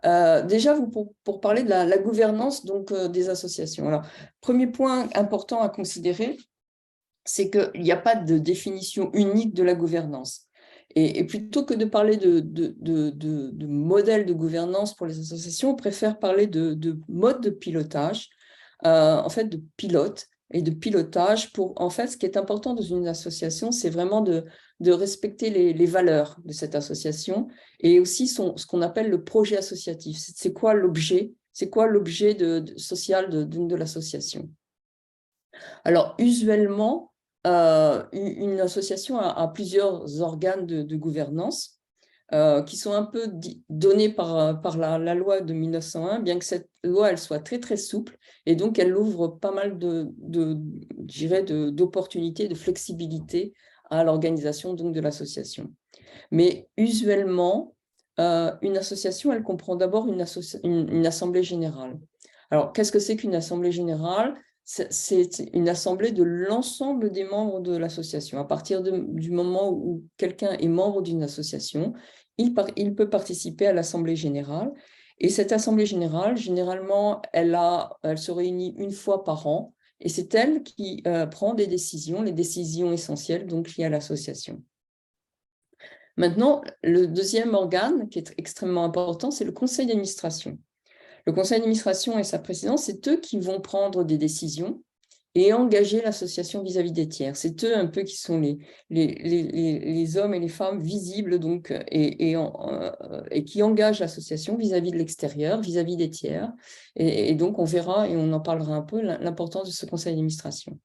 Déjà, pour parler de la gouvernance donc, des associations. Alors, premier point important à considérer, c'est qu'il n'y a pas de définition unique de la gouvernance. Et plutôt que de parler de modèle de gouvernance pour les associations, on préfère parler de mode de pilotage, en fait de pilote et de pilotage pour, en fait, ce qui est important dans une association, c'est vraiment de respecter les valeurs de cette association et aussi ce qu'on appelle le projet associatif. C'est quoi l'objet? C'est quoi l'objet social de l'association? Alors, usuellement, une association a plusieurs organes de gouvernance qui sont un peu donnés par la loi de 1901, bien que cette loi elle soit très, très souple, et donc elle ouvre pas mal je dirais d'opportunités, de flexibilité à l'organisation donc, de l'association. Mais usuellement, une association, elle comprend d'abord une assemblée générale. Alors, qu'est-ce que c'est qu'une assemblée générale? C'est une assemblée de l'ensemble des membres de l'association. À partir du moment où quelqu'un est membre d'une association, il peut participer à l'assemblée générale. Et cette assemblée générale, généralement, elle se réunit une fois par an. Et c'est elle qui prend des décisions, les décisions essentielles donc liées à l'association. Maintenant, le deuxième organe qui est extrêmement important, c'est le conseil d'administration. Le conseil d'administration et sa présidence, c'est eux qui vont prendre des décisions et engager l'association vis-à-vis des tiers. C'est eux un peu qui sont les hommes et les femmes visibles donc, et qui engagent l'association vis-à-vis de l'extérieur, vis-à-vis des tiers. Et donc, on verra et on en parlera un peu l'importance de ce conseil d'administration.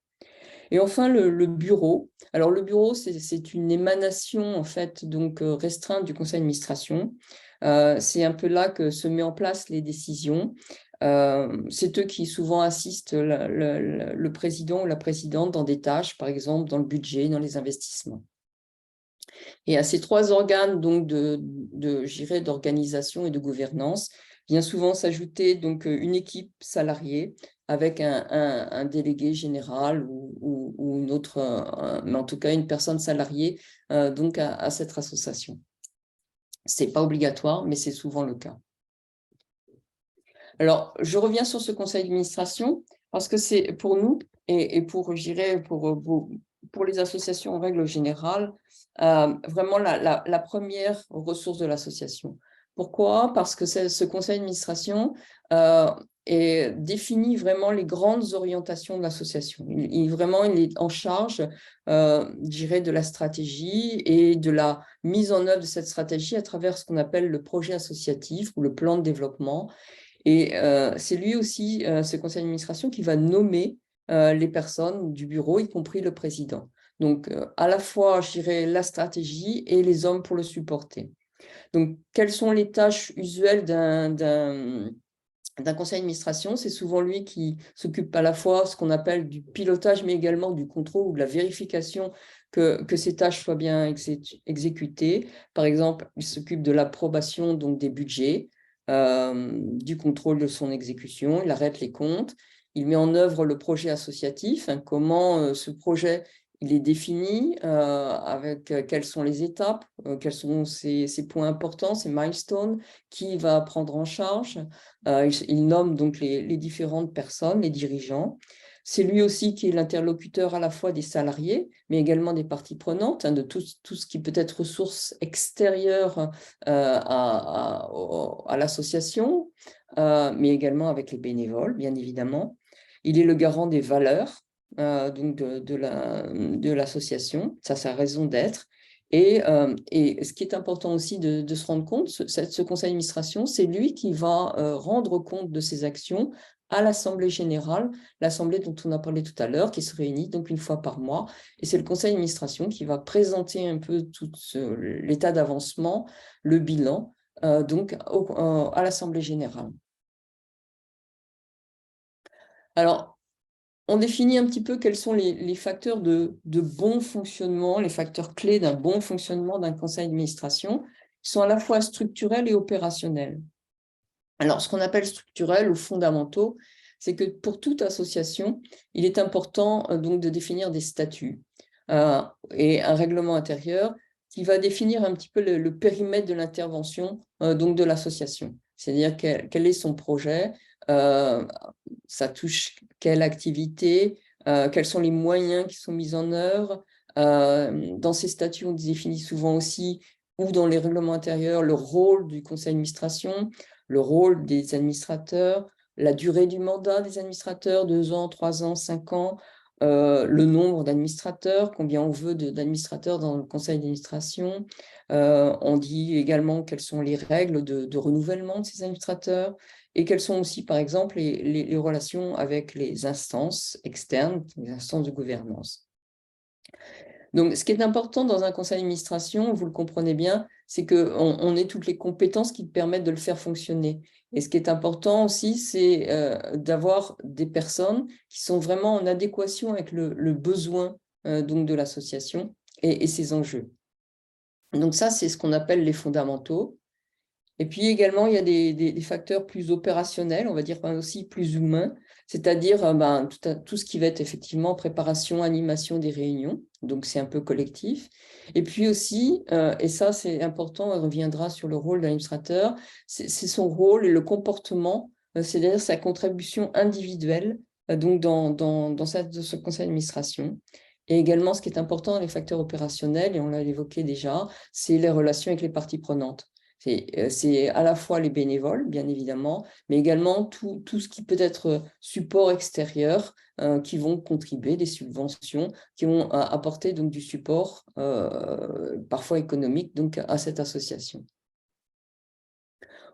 Et enfin, le bureau. Alors, le bureau, c'est une émanation, en fait, donc restreinte du conseil d'administration. C'est un peu là que se mettent en place les décisions. C'est eux qui souvent assistent le président ou la présidente dans des tâches, par exemple, dans le budget, dans les investissements. Et à ces trois organes donc j'irais, d'organisation et de gouvernance, vient souvent s'ajouter donc une équipe salariée avec un délégué général ou une autre, mais en tout cas une personne salariée donc à cette association. Ce n'est pas obligatoire, mais c'est souvent le cas. Alors, je reviens sur ce conseil d'administration parce que c'est pour nous et pour, j'irais, pour les associations en règle générale, vraiment la première ressource de l'association. Pourquoi? Parce que ce conseil d'administration définit vraiment les grandes orientations de l'association. Vraiment, il est en charge, je dirais, de la stratégie et de la mise en œuvre de cette stratégie à travers ce qu'on appelle le projet associatif ou le plan de développement. Et c'est lui aussi, ce conseil d'administration, qui va nommer les personnes du bureau, y compris le président. Donc, à la fois, je dirais, la stratégie et les hommes pour le supporter. Donc, quelles sont les tâches usuelles d'un conseil d'administration? C'est souvent lui qui s'occupe à la fois ce qu'on appelle du pilotage, mais également du contrôle ou de la vérification que ces tâches soient bien exécutées. Par exemple, il s'occupe de l'approbation donc des budgets, du contrôle de son exécution, il arrête les comptes, il met en œuvre le projet associatif, hein, comment ce projet il est défini, avec quelles sont les étapes, quels sont ses points importants, ses milestones, qui va prendre en charge. Il nomme donc les différentes personnes, les dirigeants. C'est lui aussi qui est l'interlocuteur à la fois des salariés, mais également des parties prenantes, hein, de tout ce qui peut être ressources extérieures à l'association, mais également avec les bénévoles, bien évidemment. Il est le garant des valeurs donc de l'association, ça, sa raison d'être. Et ce qui est important aussi de se rendre compte, ce conseil d'administration, c'est lui qui va rendre compte de ses actions à l'Assemblée générale, l'Assemblée dont on a parlé tout à l'heure, qui se réunit donc une fois par mois. Et c'est le conseil d'administration qui va présenter un peu tout l'état d'avancement, le bilan, donc à l'Assemblée générale. Alors, on définit un petit peu quels sont les facteurs de bon fonctionnement, les facteurs clés d'un bon fonctionnement d'un conseil d'administration, qui sont à la fois structurels et opérationnels. Alors, ce qu'on appelle structurels ou fondamentaux, c'est que pour toute association, il est important donc de définir des statuts et un règlement intérieur qui va définir un petit peu le périmètre de l'intervention donc de l'association. C'est-à-dire quel est son projet, ça touche quelle activité, quels sont les moyens qui sont mis en œuvre. Dans ces statuts, on définit souvent aussi, ou dans les règlements intérieurs, le rôle du conseil d'administration, le rôle des administrateurs, la durée du mandat des administrateurs, 2 ans, 3 ans, 5 ans, le nombre d'administrateurs, combien on veut d'administrateurs dans le conseil d'administration. On dit également quelles sont les règles de renouvellement de ces administrateurs et quelles sont aussi, par exemple, les relations avec les instances externes, les instances de gouvernance. Donc, ce qui est important dans un conseil d'administration, vous le comprenez bien, c'est qu'on ait toutes les compétences qui permettent de le faire fonctionner. Et ce qui est important aussi, c'est d'avoir des personnes qui sont vraiment en adéquation avec le besoin donc de l'association et ses enjeux. Donc ça, c'est ce qu'on appelle les fondamentaux. Et puis également, il y a des facteurs plus opérationnels, on va dire aussi plus humains, c'est-à-dire tout ce qui va être effectivement préparation, animation des réunions, donc c'est un peu collectif. Et puis aussi, et ça c'est important, on reviendra sur le rôle de l'administrateur, c'est son rôle et le comportement, c'est-à-dire sa contribution individuelle donc dans ce conseil d'administration. Et également, ce qui est important dans les facteurs opérationnels, et on l'a évoqué déjà, c'est les relations avec les parties prenantes. C'est à la fois les bénévoles, bien évidemment, mais également tout ce qui peut être support extérieur qui vont contribuer, des subventions, qui vont apporter donc du support, parfois économique, donc, à cette association.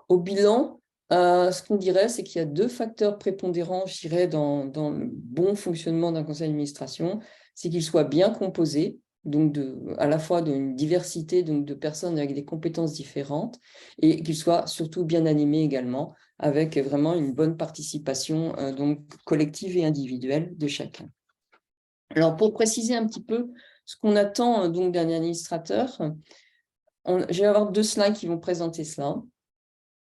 Au bilan, ce qu'on dirait, c'est qu'il y a 2 facteurs prépondérants, je dirais, dans le bon fonctionnement d'un conseil d'administration, c'est qu'il soit bien composé, donc à la fois d'une diversité donc de personnes avec des compétences différentes, et qu'il soit surtout bien animé également, avec vraiment une bonne participation donc collective et individuelle de chacun. Alors, pour préciser un petit peu ce qu'on attend donc d'un administrateur, je vais avoir 2 slides qui vont présenter cela.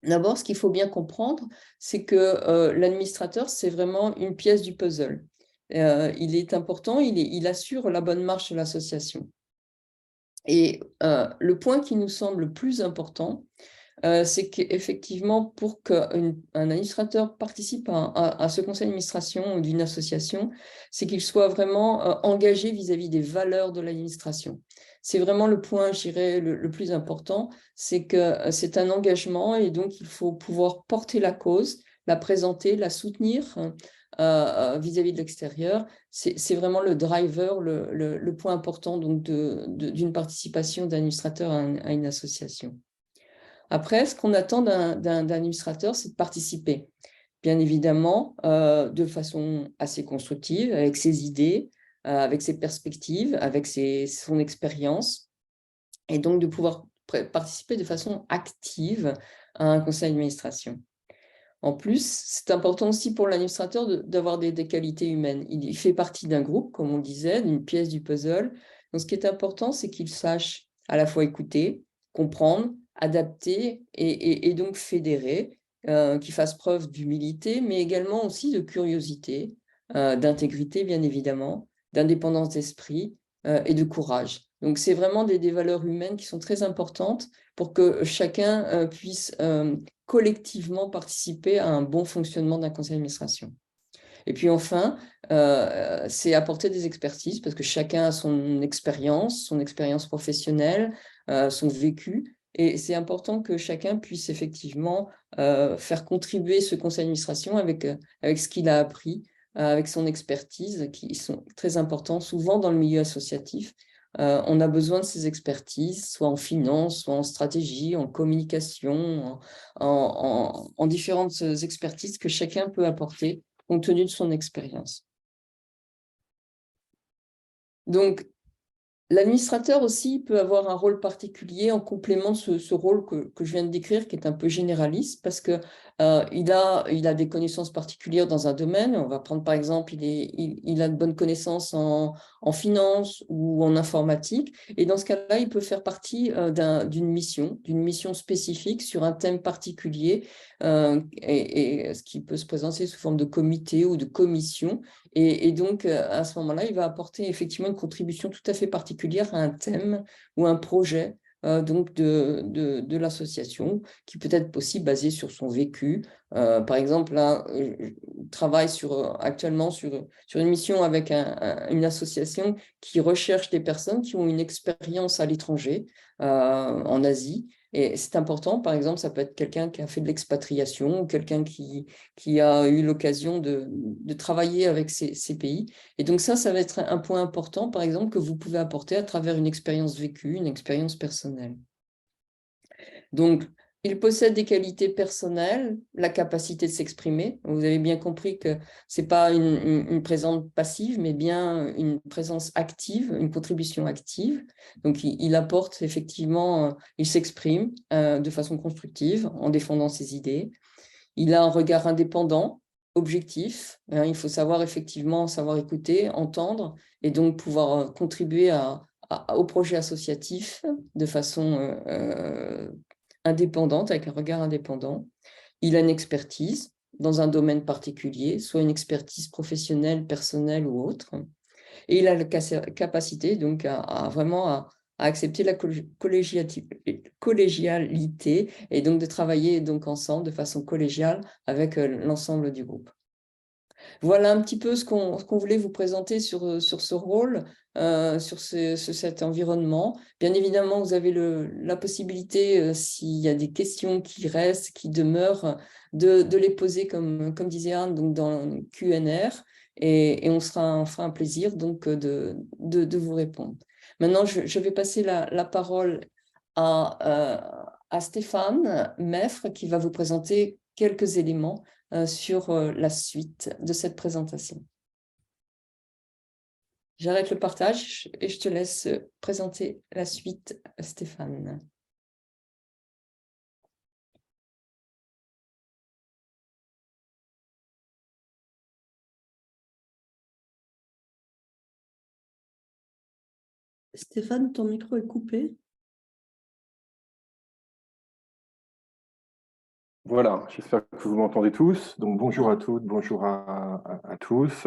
D'abord, ce qu'il faut bien comprendre, c'est que l'administrateur, c'est vraiment une pièce du puzzle. Il est important, il assure la bonne marche de l'association. Et le point qui nous semble le plus important, c'est qu'effectivement, pour qu'un administrateur participe à ce conseil d'administration d'une association, c'est qu'il soit vraiment engagé vis-à-vis des valeurs de l'administration. C'est vraiment le point, je dirais, le plus important, c'est que c'est un engagement et donc il faut pouvoir porter la cause, la présenter, la soutenir vis-à-vis de l'extérieur. C'est vraiment le driver, le point important donc d'une participation d'administrateur à une association. Après, ce qu'on attend d'un administrateur, c'est de participer, bien évidemment, de façon assez constructive, avec ses idées, avec ses perspectives, avec son expérience, et donc de pouvoir participer de façon active à un conseil d'administration. En plus, c'est important aussi pour l'administrateur d'avoir des qualités humaines. Il fait partie d'un groupe, comme on disait, d'une pièce du puzzle. Donc, ce qui est important, c'est qu'il sache à la fois écouter, comprendre, adapter et donc fédérer, qu'il fasse preuve d'humilité, mais également aussi de curiosité, d'intégrité, bien évidemment, d'indépendance d'esprit et de courage. Donc, c'est vraiment des valeurs humaines qui sont très importantes pour que chacun puisse collectivement participer à un bon fonctionnement d'un conseil d'administration. Et puis enfin, c'est apporter des expertises parce que chacun a son expérience professionnelle, son vécu. Et c'est important que chacun puisse effectivement faire contribuer ce conseil d'administration avec ce qu'il a appris, avec son expertise, qui sont très importants souvent dans le milieu associatif. On a besoin de ces expertises, soit en finance, soit en stratégie, en communication, en différentes expertises que chacun peut apporter compte tenu de son expérience. Donc, l'administrateur aussi peut avoir un rôle particulier en complément de ce rôle que je viens de décrire, qui est un peu généraliste, parce qu'il a des connaissances particulières dans un domaine. On va prendre par exemple, il a de bonnes connaissances en finance ou en informatique. Et dans ce cas-là, il peut faire partie d'une mission spécifique sur un thème particulier, et ce qui peut se présenter sous forme de comité ou de commission. Et donc, à ce moment-là, il va apporter effectivement une contribution tout à fait particulière particulière à un thème ou un projet donc de l'association, qui peut être aussi basé sur son vécu. Par exemple, là, je travaille actuellement sur une mission avec une association qui recherche des personnes qui ont une expérience à l'étranger, en Asie. Et c'est important, par exemple, ça peut être quelqu'un qui a fait de l'expatriation, ou quelqu'un qui a eu l'occasion de travailler avec ces pays. Et donc ça va être un point important, par exemple, que vous pouvez apporter à travers une expérience vécue, une expérience personnelle. Donc, il possède des qualités personnelles, la capacité de s'exprimer. Vous avez bien compris que ce n'est pas une présence passive, mais bien une présence active, une contribution active. Donc, il apporte effectivement, il s'exprime de façon constructive en défendant ses idées. Il a un regard indépendant, objectif. Il faut savoir effectivement savoir écouter, entendre, et donc pouvoir contribuer au projet associatif de façon indépendante, avec un regard indépendant. Il a une expertise dans un domaine particulier, soit une expertise professionnelle, personnelle ou autre. Et il a la capacité donc à accepter la collégialité et donc de travailler donc ensemble de façon collégiale avec l'ensemble du groupe. Voilà un petit peu ce qu'on voulait vous présenter sur ce rôle, sur cet environnement. Bien évidemment, vous avez la possibilité, s'il y a des questions qui restent, qui demeurent, de les poser, comme disait Anne, donc dans le Q&R, et on fera un plaisir donc de vous répondre. Maintenant, je vais passer la parole à Stéphane Meffre, qui va vous présenter quelques éléments sur la suite de cette présentation. J'arrête le partage et je te laisse présenter la suite, Stéphane. Stéphane, ton micro est coupé. Voilà, j'espère que vous m'entendez tous. Donc bonjour à toutes, bonjour à tous.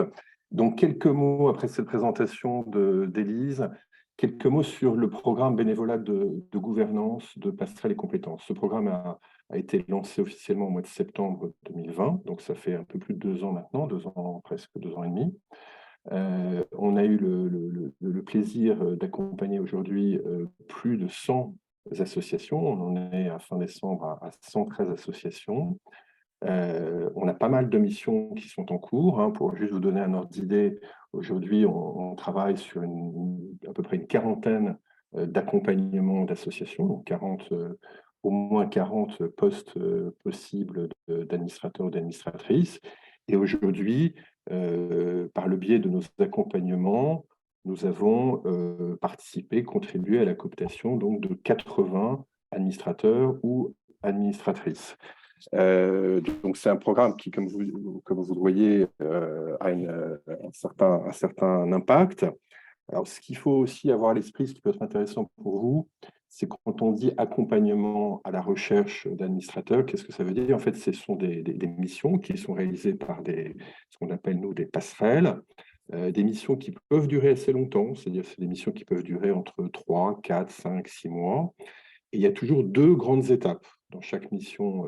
Donc quelques mots après cette présentation d'Élise, quelques mots sur le programme bénévolat de gouvernance de Passerelles et compétences. Ce programme a été lancé officiellement au mois de septembre 2020, donc ça fait un peu plus de 2 ans maintenant, 2 ans, presque 2 ans et demi. On a eu le plaisir d'accompagner aujourd'hui plus de 100 associations. On en est à fin décembre à 113 associations. On a pas mal de missions qui sont en cours. Pour juste vous donner un ordre d'idée, aujourd'hui, on travaille sur à peu près une quarantaine d'accompagnements d'associations, donc au moins 40 postes possibles d'administrateurs ou d'administratrices. Et aujourd'hui, par le biais de nos accompagnements, nous avons participé, contribué à la cooptation donc, de 80 administrateurs ou administratrices. Donc c'est un programme qui, comme vous le voyez, a un certain impact. Alors, ce qu'il faut aussi avoir à l'esprit, ce qui peut être intéressant pour vous, c'est quand on dit accompagnement à la recherche d'administrateurs, qu'est-ce que ça veut dire? En fait, ce sont des missions qui sont réalisées par ce qu'on appelle, nous, des passerelles, des missions qui peuvent durer assez longtemps, c'est-à-dire c'est des missions qui peuvent durer entre 3, 4, 5, 6 mois. Et il y a toujours 2 grandes étapes dans chaque mission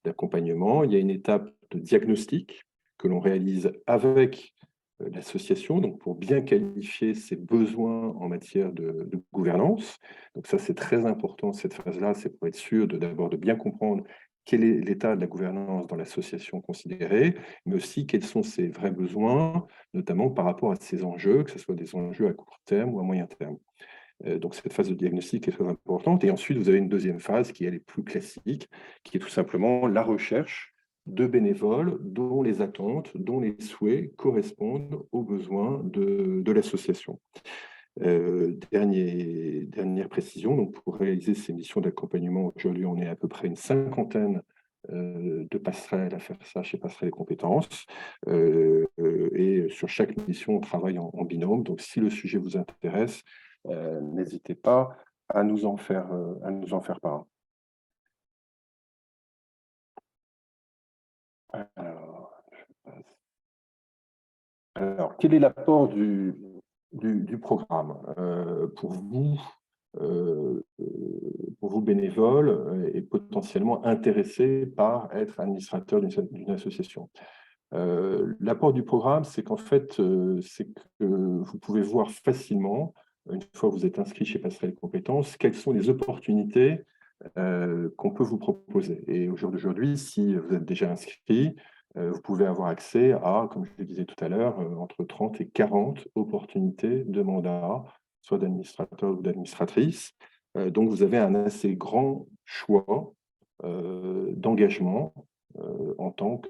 d'accompagnement. Il y a une étape de diagnostic que l'on réalise avec l'association, donc pour bien qualifier ses besoins en matière de gouvernance. Donc ça, c'est très important, cette phase-là, c'est pour être sûr d'abord de bien comprendre quel est l'état de la gouvernance dans l'association considérée, mais aussi quels sont ses vrais besoins, notamment par rapport à ses enjeux, que ce soit des enjeux à court terme ou à moyen terme. Donc cette phase de diagnostic est très importante. Et ensuite, vous avez une deuxième phase qui elle, est plus classique, qui est tout simplement la recherche de bénévoles dont les attentes, dont les souhaits correspondent aux besoins de l'association. Dernière précision, donc pour réaliser ces missions d'accompagnement, aujourd'hui, on est à peu près une 50aine de passerelles à faire ça chez Passerelles et compétences. Et sur chaque mission, on travaille en binôme. Donc, si le sujet vous intéresse, n'hésitez pas à nous en faire part. Alors, quel est l'apport du programme. Pour vous bénévoles et potentiellement intéressés par être administrateur d'une association. L'apport du programme, c'est qu'en fait, c'est que vous pouvez voir facilement, une fois que vous êtes inscrit chez Passerelle Compétences, quelles sont les opportunités qu'on peut vous proposer. Et au jour d'aujourd'hui, si vous êtes déjà inscrit, vous pouvez avoir accès à, comme je le disais tout à l'heure, entre 30 et 40 opportunités de mandat, soit d'administrateur ou d'administratrice. Donc, vous avez un assez grand choix d'engagement en tant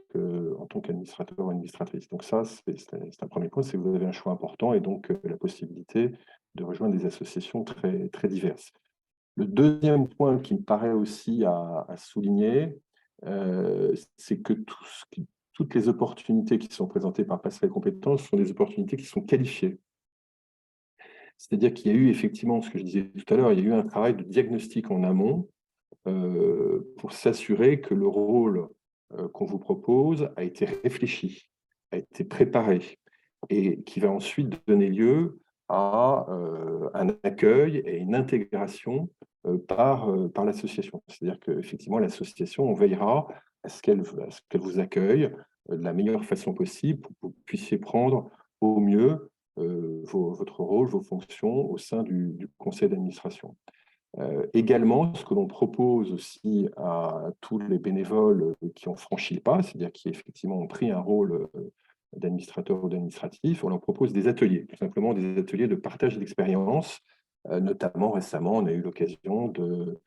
qu'administrateur ou administratrice. Donc ça, c'est un premier point, c'est que vous avez un choix important et donc la possibilité de rejoindre des associations très, très diverses. Le deuxième point qui me paraît aussi à souligner, c'est que toutes les opportunités qui sont présentées par Passerelle Compétences sont des opportunités qui sont qualifiées. C'est-à-dire qu'il y a eu effectivement, ce que je disais tout à l'heure, il y a eu un travail de diagnostic en amont pour s'assurer que le rôle qu'on vous propose a été réfléchi, a été préparé et qui va ensuite donner lieu à un accueil et une intégration par l'association. C'est-à-dire qu'effectivement, l'association, on veillera à ce qu'elle vous accueille de la meilleure façon possible pour que vous puissiez prendre au mieux votre rôle, vos fonctions au sein du conseil d'administration. Également, ce que l'on propose aussi à tous les bénévoles qui ont franchi le pas, c'est-à-dire qui effectivement ont pris un rôle d'administrateur ou d'administratif, on leur propose des ateliers, tout simplement des ateliers de partage d'expérience. Notamment récemment, on a eu l'occasion de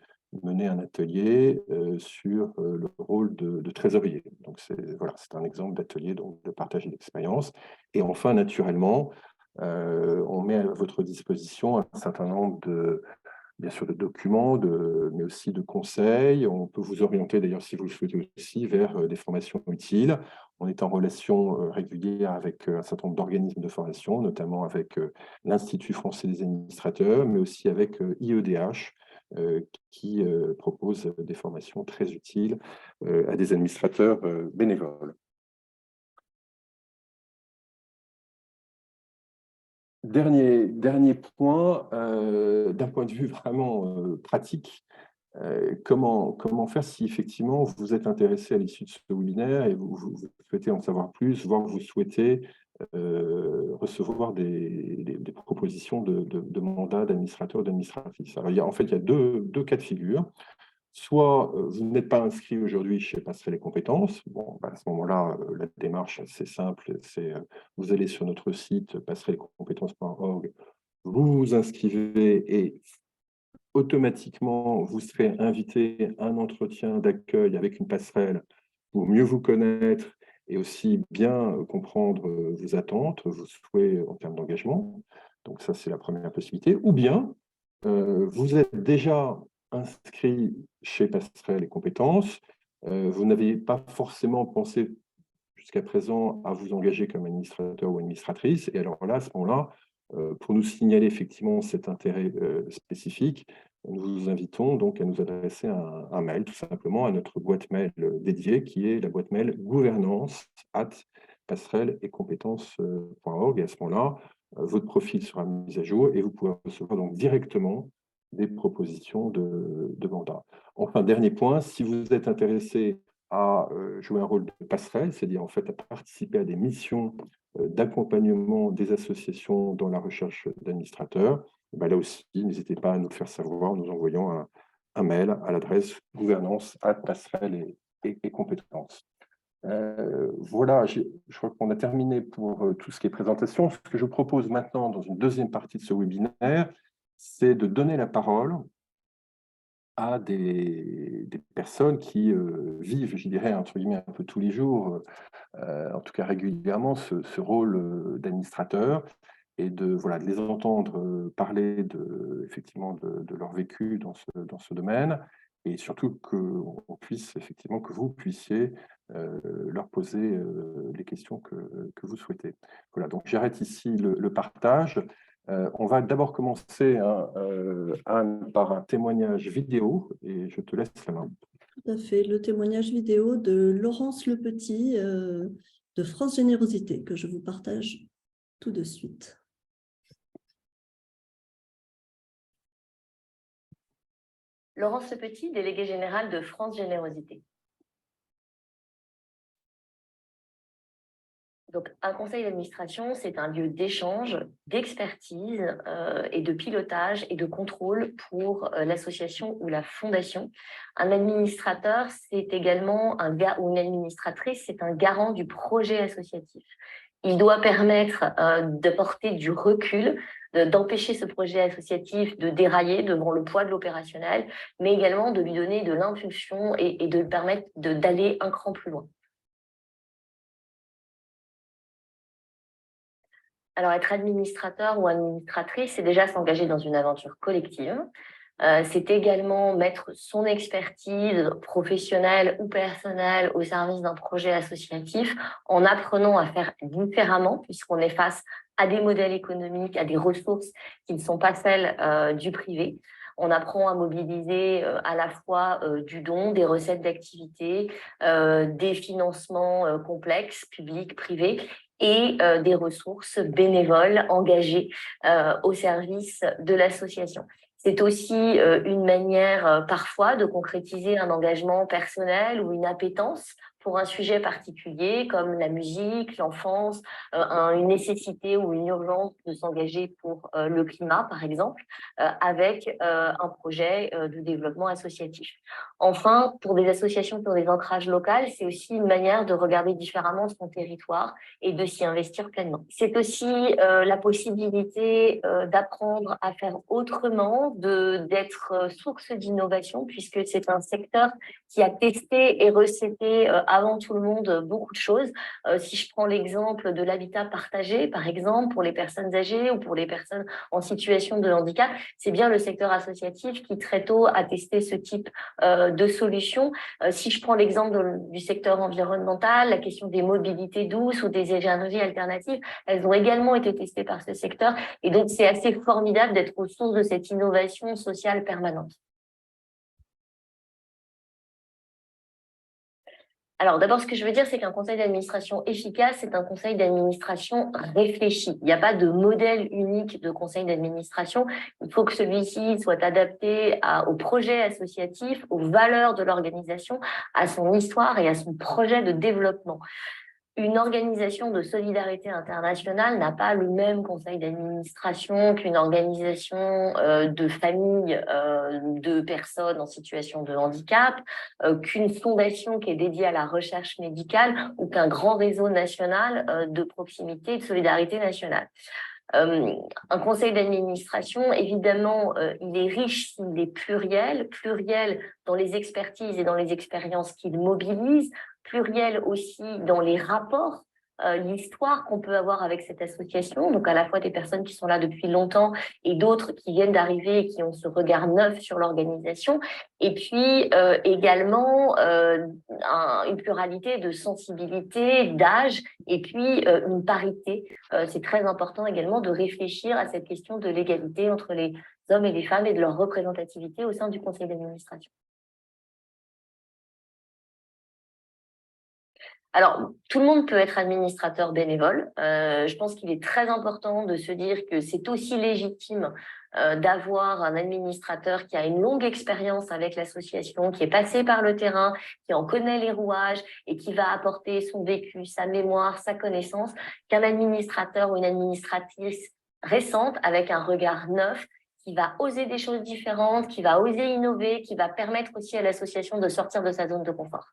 mener un atelier sur le rôle de trésorier. Donc voilà, c'est un exemple d'atelier de partage d'expérience. Et enfin, naturellement, on met à votre disposition un certain nombre bien sûr de documents, mais aussi de conseils. On peut vous orienter d'ailleurs, si vous le souhaitez aussi, vers des formations utiles. On est en relation régulière avec un certain nombre d'organismes de formation, notamment avec l'Institut français des administrateurs, mais aussi avec IEDH, qui propose des formations très utiles à des administrateurs bénévoles. Dernier point, d'un point de vue vraiment pratique, comment faire si effectivement vous êtes intéressé à l'issue de ce webinaire et vous souhaitez en savoir plus, voire vous souhaitez recevoir des propositions de mandat d'administrateur, d'administratrice. Alors, en fait, il y a deux cas de figure. Soit vous n'êtes pas inscrit aujourd'hui chez Passerelle Compétences. Bon, à ce moment-là, la démarche est assez simple. Vous allez sur notre site passerellecompétences.org, vous vous inscrivez et automatiquement, vous serez invité à un entretien d'accueil avec une passerelle pour mieux vous connaître et aussi bien comprendre vos attentes, vos souhaits en termes d'engagement. Donc ça, c'est la première possibilité. Ou bien, vous êtes déjà inscrit chez Passerelle et Compétences, vous n'avez pas forcément pensé jusqu'à présent à vous engager comme administrateur ou administratrice. Et alors là, à ce moment-là, pour nous signaler effectivement cet intérêt spécifique, nous vous invitons donc à nous adresser un mail, tout simplement, à notre boîte mail dédiée, qui est la boîte mail gouvernance@passerelle-et-compétences.org. Et à ce moment-là, votre profil sera mis à jour et vous pourrez recevoir donc directement des propositions de mandat. Enfin, dernier point, si vous êtes intéressé à jouer un rôle de passerelle, c'est-à-dire en fait à participer à des missions d'accompagnement des associations dans la recherche d'administrateurs, ben là aussi, n'hésitez pas à nous le faire savoir en nous envoyant un mail à l'adresse gouvernance@passerelle et compétences. Voilà, je crois qu'on a terminé pour tout ce qui est présentation. Ce que je vous propose maintenant, dans une deuxième partie de ce webinaire, c'est de donner la parole à des personnes qui vivent, je dirais, entre guillemets, un peu tous les jours, en tout cas régulièrement, ce rôle d'administrateur et de les entendre parler effectivement de leur vécu dans ce domaine et surtout que vous puissiez leur poser les questions que vous souhaitez. Voilà, donc j'arrête ici le partage. On va d'abord commencer Anne, par un témoignage vidéo et je te laisse la main. Tout à fait, le témoignage vidéo de Laurence Lepetit de France Générosité que je vous partage tout de suite. Laurence Petit, déléguée générale de France Générosité. Donc, un conseil d'administration, c'est un lieu d'échange, d'expertise et de pilotage et de contrôle pour l'association ou la fondation. Un administrateur, c'est également ou une administratrice, c'est un garant du projet associatif. Il doit permettre d'apporter du recul, d'empêcher ce projet associatif de dérailler devant le poids de l'opérationnel, mais également de lui donner de l'impulsion et de lui permettre d'aller un cran plus loin. Alors, être administrateur ou administratrice, c'est déjà s'engager dans une aventure collective. C'est également mettre son expertise professionnelle ou personnelle au service d'un projet associatif en apprenant à faire différemment, puisqu'on est face à des modèles économiques, à des ressources qui ne sont pas celles du privé. On apprend à mobiliser à la fois du don, des recettes d'activité, des financements complexes, publics, privés, et des ressources bénévoles engagées au service de l'association. C'est aussi une manière parfois de concrétiser un engagement personnel ou une appétence pour un sujet particulier comme la musique, l'enfance, une nécessité ou une urgence de s'engager pour le climat, par exemple, avec un projet de développement associatif. Enfin, pour des associations qui ont des ancrages locaux, c'est aussi une manière de regarder différemment son territoire et de s'y investir pleinement. C'est aussi la possibilité d'apprendre à faire autrement, d'être source d'innovation, puisque c'est un secteur qui a testé et recetté avant tout le monde beaucoup de choses. Si je prends l'exemple de l'habitat partagé, par exemple, pour les personnes âgées ou pour les personnes en situation de handicap, c'est bien le secteur associatif qui très tôt a testé ce type de solutions. Si je prends l'exemple du secteur environnemental, la question des mobilités douces ou des énergies alternatives, elles ont également été testées par ce secteur. Et donc, c'est assez formidable d'être au source de cette innovation sociale permanente. Alors, d'abord, ce que je veux dire, c'est qu'un conseil d'administration efficace, c'est un conseil d'administration réfléchi. Il n'y a pas de modèle unique de conseil d'administration. Il faut que celui-ci soit adapté au projet associatif, aux valeurs de l'organisation, à son histoire et à son projet de développement. Une organisation de solidarité internationale n'a pas le même conseil d'administration qu'une organisation de famille de personnes en situation de handicap, qu'une fondation qui est dédiée à la recherche médicale ou qu'un grand réseau national de proximité et de solidarité nationale. Un conseil d'administration, évidemment, il est riche, il est pluriel dans les expertises et dans les expériences qu'il mobilise, pluriel aussi dans les rapports, l'histoire qu'on peut avoir avec cette association, donc à la fois des personnes qui sont là depuis longtemps et d'autres qui viennent d'arriver et qui ont ce regard neuf sur l'organisation, et puis également une pluralité de sensibilité, d'âge, et puis une parité. C'est très important également de réfléchir à cette question de l'égalité entre les hommes et les femmes et de leur représentativité au sein du conseil d'administration. Alors, tout le monde peut être administrateur bénévole. Je pense qu'il est très important de se dire que c'est aussi légitime d'avoir un administrateur qui a une longue expérience avec l'association, qui est passé par le terrain, qui en connaît les rouages et qui va apporter son vécu, sa mémoire, sa connaissance, qu'un administrateur ou une administratrice récente avec un regard neuf, qui va oser des choses différentes, qui va oser innover, qui va permettre aussi à l'association de sortir de sa zone de confort.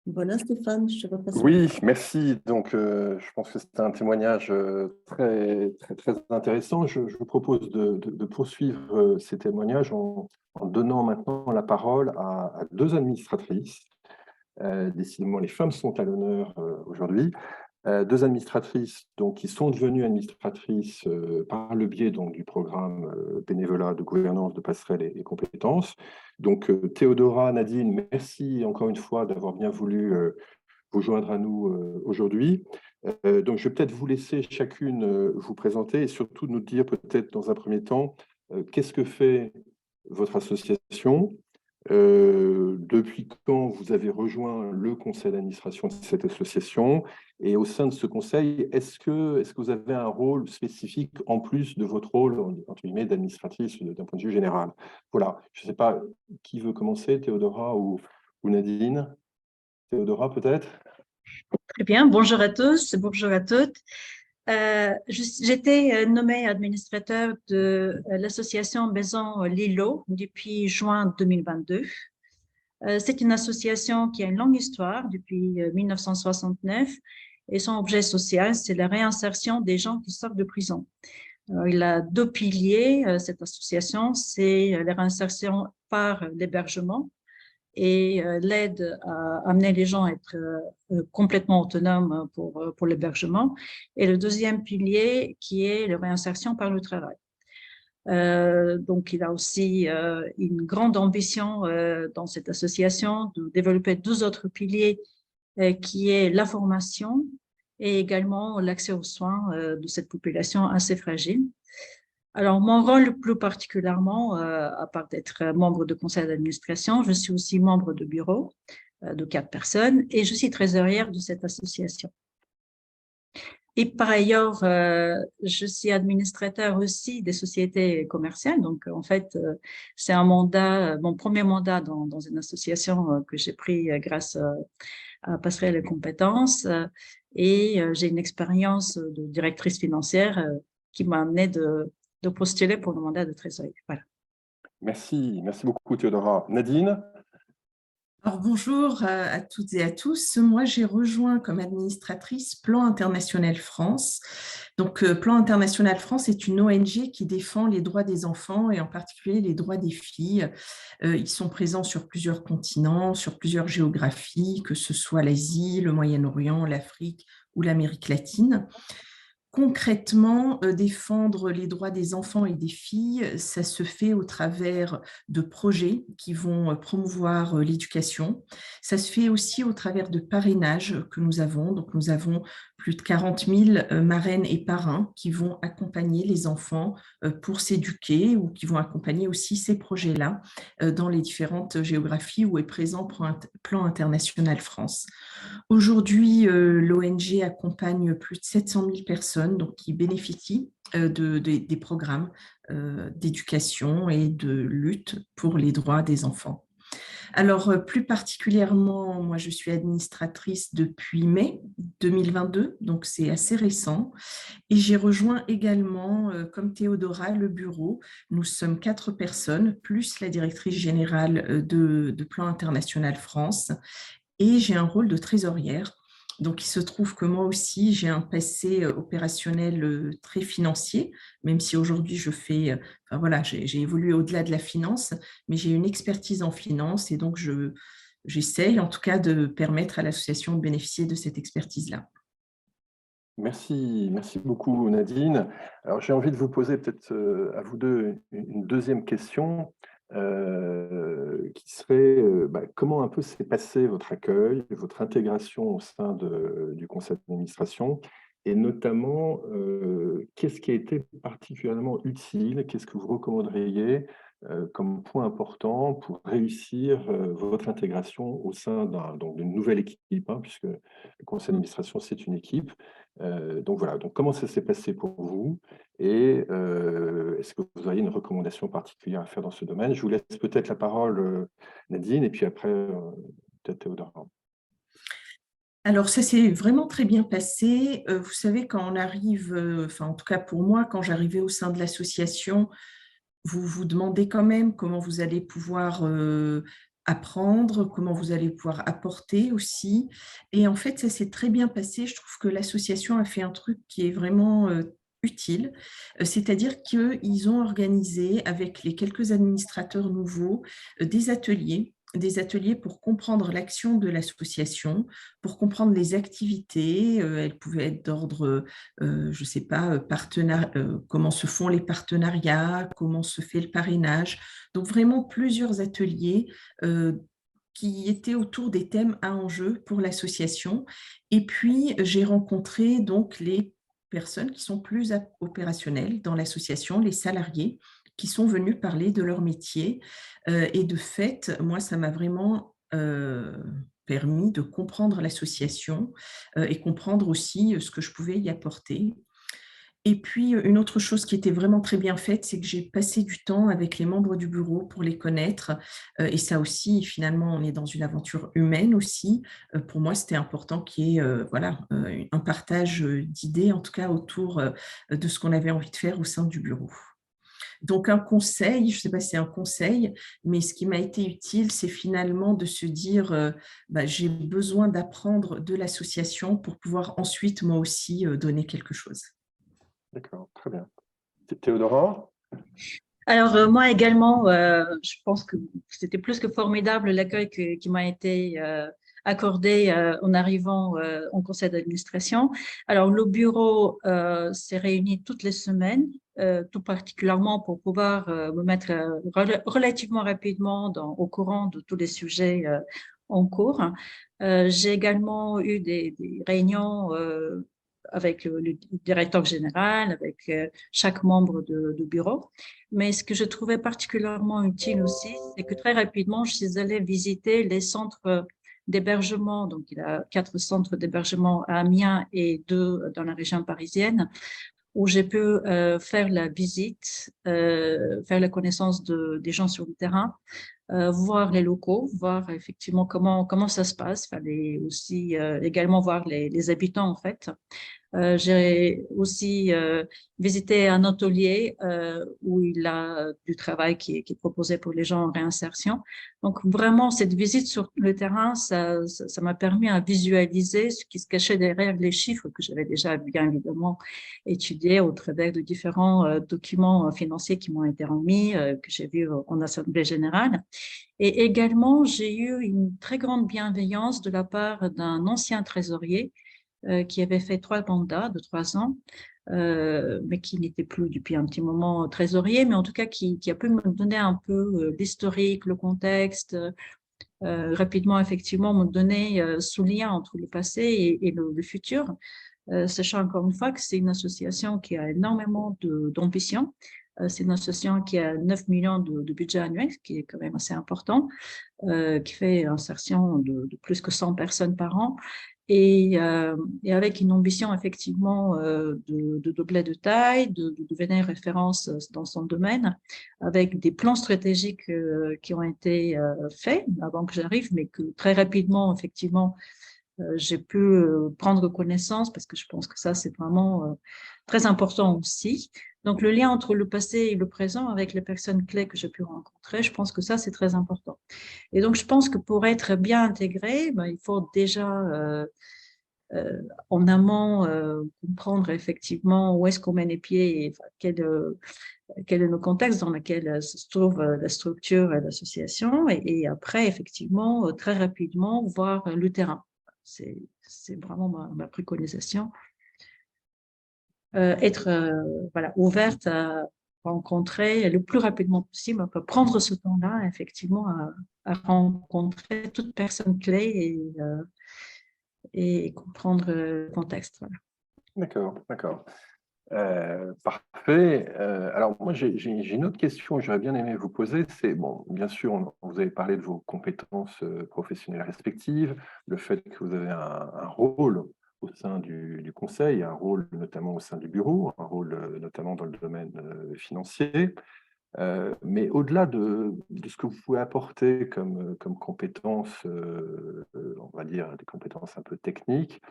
Voilà, Stéphane, je te repasse. Oui, merci. Donc, je pense que c'est un témoignage très intéressant. Je vous propose de poursuivre ces témoignages en donnant maintenant la parole à deux administratrices. Décidément, les femmes sont à l'honneur aujourd'hui. Deux administratrices donc, qui sont devenues administratrices par le biais donc, du programme bénévolat de gouvernance de passerelles et compétences. Donc, Théodora, Nadine, merci encore une fois d'avoir bien voulu vous joindre à nous aujourd'hui. Donc, je vais peut-être vous laisser chacune vous présenter et surtout nous dire peut-être dans un premier temps qu'est-ce que fait votre association, Depuis quand vous avez rejoint le conseil d'administration de cette association? Et au sein de ce conseil, est-ce que vous avez un rôle spécifique en plus de votre rôle, entre guillemets, d'administratrice d'un point de vue général? Voilà, je ne sais pas qui veut commencer, Théodora ou Nadine? Théodora, peut-être? Très bien, bonjour à tous, bonjour à toutes. J'étais nommée administrateur de l'association Maison Lilo depuis juin 2022. C'est une association qui a une longue histoire depuis 1969 et son objet social, c'est la réinsertion des gens qui sortent de prison. Il a deux piliers, cette association, c'est la réinsertion par l'hébergement et l'aide à amener les gens à être complètement autonomes pour l'hébergement. Et le deuxième pilier qui est la réinsertion par le travail. Donc, il a aussi une grande ambition dans cette association de développer deux autres piliers qui est la formation et également l'accès aux soins de cette population assez fragile. Alors, mon rôle plus particulièrement, à part d'être membre de conseil d'administration, je suis aussi membre de bureau de 4 personnes et je suis trésorière de cette association. Et par ailleurs, je suis administrateur aussi des sociétés commerciales. Donc, en fait, c'est un mandat, mon premier mandat dans une association que j'ai pris grâce à Passerelle et Compétences. Et j'ai une expérience de directrice financière qui m'a amené de postuler pour le mandat de trésorier. Voilà. Merci beaucoup Théodora. Nadine? Alors, bonjour à toutes et à tous. Moi, j'ai rejoint comme administratrice Plan International France. Donc, Plan International France est une ONG qui défend les droits des enfants et en particulier les droits des filles. Ils sont présents sur plusieurs continents, sur plusieurs géographies, que ce soit l'Asie, le Moyen-Orient, l'Afrique ou l'Amérique latine. Concrètement, défendre les droits des enfants et des filles, ça se fait au travers de projets qui vont promouvoir l'éducation. Ça se fait aussi au travers de parrainages que nous avons. Donc, nous avons plus de 40 000 marraines et parrains qui vont accompagner les enfants pour s'éduquer ou qui vont accompagner aussi ces projets-là dans les différentes géographies où est présent Plan International France. Aujourd'hui, l'ONG accompagne plus de 700 000 personnes donc, qui bénéficient des programmes d'éducation et de lutte pour les droits des enfants. Alors, plus particulièrement, moi, je suis administratrice depuis mai 2022, donc c'est assez récent. Et j'ai rejoint également, comme Théodora, le bureau. Nous sommes 4 personnes, plus la directrice générale de Plan International France. Et j'ai un rôle de trésorière. Donc, il se trouve que moi aussi, j'ai un passé opérationnel très financier, même si aujourd'hui, enfin, voilà, j'ai évolué au-delà de la finance, mais j'ai une expertise en finance et donc j'essaye en tout cas de permettre à l'association de bénéficier de cette expertise-là. Merci beaucoup Nadine. Alors, j'ai envie de vous poser peut-être à vous deux une deuxième question. Qui serait comment un peu s'est passé votre accueil, votre intégration au sein du conseil d'administration et notamment qu'est-ce qui a été particulièrement utile, qu'est-ce que vous recommanderiez comme point important pour réussir votre intégration au sein d'une nouvelle équipe, hein, puisque le conseil d'administration c'est une équipe. Donc voilà, donc comment ça s'est passé pour vous et est-ce que vous auriez une recommandation particulière à faire dans ce domaine? Je vous laisse peut-être la parole, Nadine, et puis après, peut-être Théodora. Alors, ça s'est vraiment très bien passé. Vous savez, quand on arrive, enfin en tout cas pour moi, quand j'arrivais au sein de l'association, vous vous demandez quand même comment vous allez pouvoir apprendre, comment vous allez pouvoir apporter aussi. Et en fait, ça s'est très bien passé. Je trouve que l'association a fait un truc qui est vraiment utile, c'est-à-dire qu'ils ont organisé avec les quelques administrateurs nouveaux des ateliers pour comprendre l'action de l'association, pour comprendre les activités. Elles pouvaient être d'ordre, je ne sais pas, comment se font les partenariats, comment se fait le parrainage. Donc vraiment plusieurs ateliers qui étaient autour des thèmes à enjeu pour l'association. Et puis, j'ai rencontré donc les personnes qui sont plus opérationnelles dans l'association, les salariés, qui sont venus parler de leur métier. Et de fait, moi, ça m'a vraiment permis de comprendre l'association et comprendre aussi ce que je pouvais y apporter. Et puis, une autre chose qui était vraiment très bien faite, c'est que j'ai passé du temps avec les membres du bureau pour les connaître. Et ça aussi, finalement, on est dans une aventure humaine aussi. Pour moi, c'était important qu'il y ait voilà, un partage d'idées, en tout cas autour de ce qu'on avait envie de faire au sein du bureau. Donc, un conseil, je ne sais pas si c'est un conseil, mais ce qui m'a été utile, c'est finalement de se dire, j'ai besoin d'apprendre de l'association pour pouvoir ensuite, moi aussi, donner quelque chose. D'accord, très bien. Théodora? Alors, moi également, je pense que c'était plus que formidable l'accueil qui m'a été accordé en arrivant au conseil d'administration. Alors, le bureau s'est réuni toutes les semaines, tout particulièrement pour pouvoir me mettre relativement rapidement au courant de tous les sujets en cours. J'ai également eu des réunions avec le directeur général, avec chaque membre de bureau. Mais ce que je trouvais particulièrement utile aussi, c'est que très rapidement, je suis allée visiter les centres d'hébergement. Donc, il y a 4 centres d'hébergement à Amiens et 2 dans la région parisienne, où j'ai pu faire la visite, faire la connaissance des gens sur le terrain, voir les locaux, voir effectivement comment ça se passe. Fallait aussi également voir les habitants en fait. J'ai aussi visité un atelier où il a du travail qui est proposé pour les gens en réinsertion. Donc vraiment, cette visite sur le terrain, ça m'a permis à visualiser ce qui se cachait derrière les chiffres que j'avais déjà bien évidemment étudiés au travers de différents documents financiers qui m'ont été remis, que j'ai vus en Assemblée générale. Et également, j'ai eu une très grande bienveillance de la part d'un ancien trésorier qui avait fait 3 mandats de 3 ans, mais qui n'était plus depuis un petit moment trésorier, mais en tout cas qui a pu me donner un peu l'historique, le contexte, rapidement effectivement me donner ce lien entre le passé et le futur, sachant encore une fois que c'est une association qui a énormément d'ambition. C'est une association qui a 9 millions de budget annuel, ce qui est quand même assez important, qui fait insertion de plus que 100 personnes par an. Et avec une ambition effectivement de doubler de taille, de devenir référence dans son domaine, avec des plans stratégiques qui ont été faits avant que j'arrive, mais que très rapidement, effectivement, j'ai pu prendre connaissance parce que je pense que ça, c'est vraiment très important aussi. Donc, le lien entre le passé et le présent avec les personnes clés que j'ai pu rencontrer, je pense que ça, c'est très important. Et donc, je pense que pour être bien intégré, il faut déjà en amont comprendre effectivement où est-ce qu'on met les pieds et quel est le contexte dans lequel se trouve la structure et l'association. Et après, effectivement, très rapidement, voir le terrain. C'est vraiment ma préconisation. Être voilà, ouverte à rencontrer le plus rapidement possible, prendre ce temps-là, effectivement, à rencontrer toute personne clé et comprendre le contexte. Voilà. D'accord, d'accord. Parfait. Alors moi, j'ai une autre question que j'aurais bien aimé vous poser. C'est, bon, bien sûr, vous avez parlé de vos compétences professionnelles respectives, le fait que vous avez un rôle au sein du conseil, un rôle notamment au sein du bureau, un rôle notamment dans le domaine financier. Mais au-delà de ce que vous pouvez apporter comme compétences, on va dire des compétences un peu techniques,